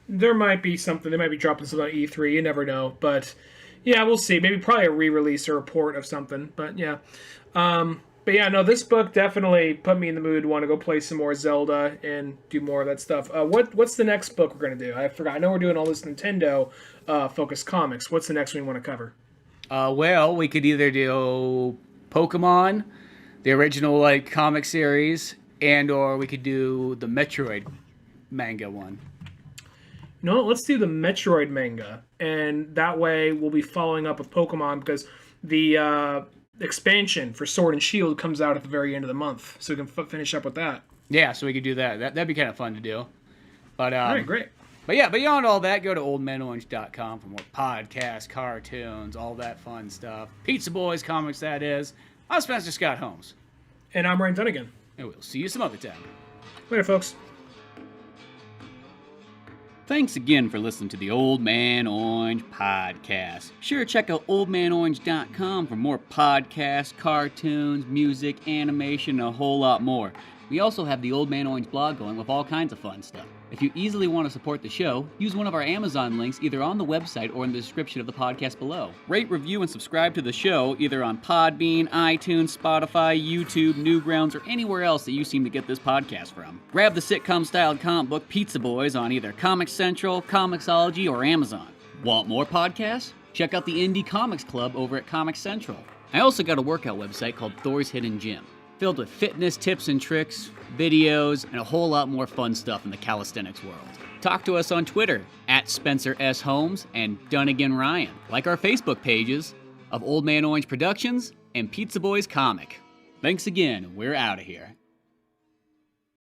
There might be something. They might be dropping something on E3. You never know, but yeah, we'll see. Maybe probably a re-release or a port of something. But yeah. But yeah, no, this book definitely put me in the mood to want to go play some more Zelda and do more of that stuff. What's the next book we're going to do? I forgot. I know we're doing all this Nintendo focused comics. What's the next one we want to cover? Well, we could either do Pokemon, the original like comic series, or we could do the Metroid manga one. No, let's do the Metroid manga, and that way we'll be following up with Pokemon because the expansion for Sword and Shield comes out at the very end of the month, so we can finish up with that. Yeah, so we could do that. That'd be kind of fun to do. But all right, great. But yeah, beyond all that, go to oldmanorange.com for more podcasts, cartoons, all that fun stuff. Pizza Boys comics, that is. I'm Spencer Scott Holmes. And I'm Ryan Dunnigan. And we'll see you some other time. Later, folks. Thanks again for listening to the Old Man Orange Podcast. Sure, check out oldmanorange.com for more podcasts, cartoons, music, animation, and a whole lot more. We also have the Old Man Orange blog going with all kinds of fun stuff. If you easily want to support the show, use one of our Amazon links either on the website or in the description of the podcast below. Rate, review, and subscribe to the show either on Podbean, iTunes, Spotify, YouTube, Newgrounds, or anywhere else that you seem to get this podcast from. Grab the sitcom-styled comic book Pizza Boys on either Comic Central, Comixology, or Amazon. Want more podcasts? Check out the Indie Comics Club over at Comic Central. I also got a workout website called Thor's Hidden Gym, filled with fitness tips and tricks, videos, and a whole lot more fun stuff in the calisthenics world. Talk to us on Twitter at Spencer S. Holmes and Dunnigan Ryan. Like our Facebook pages of Old Man Orange Productions and Pizza Boys Comic. Thanks again, we're out of here.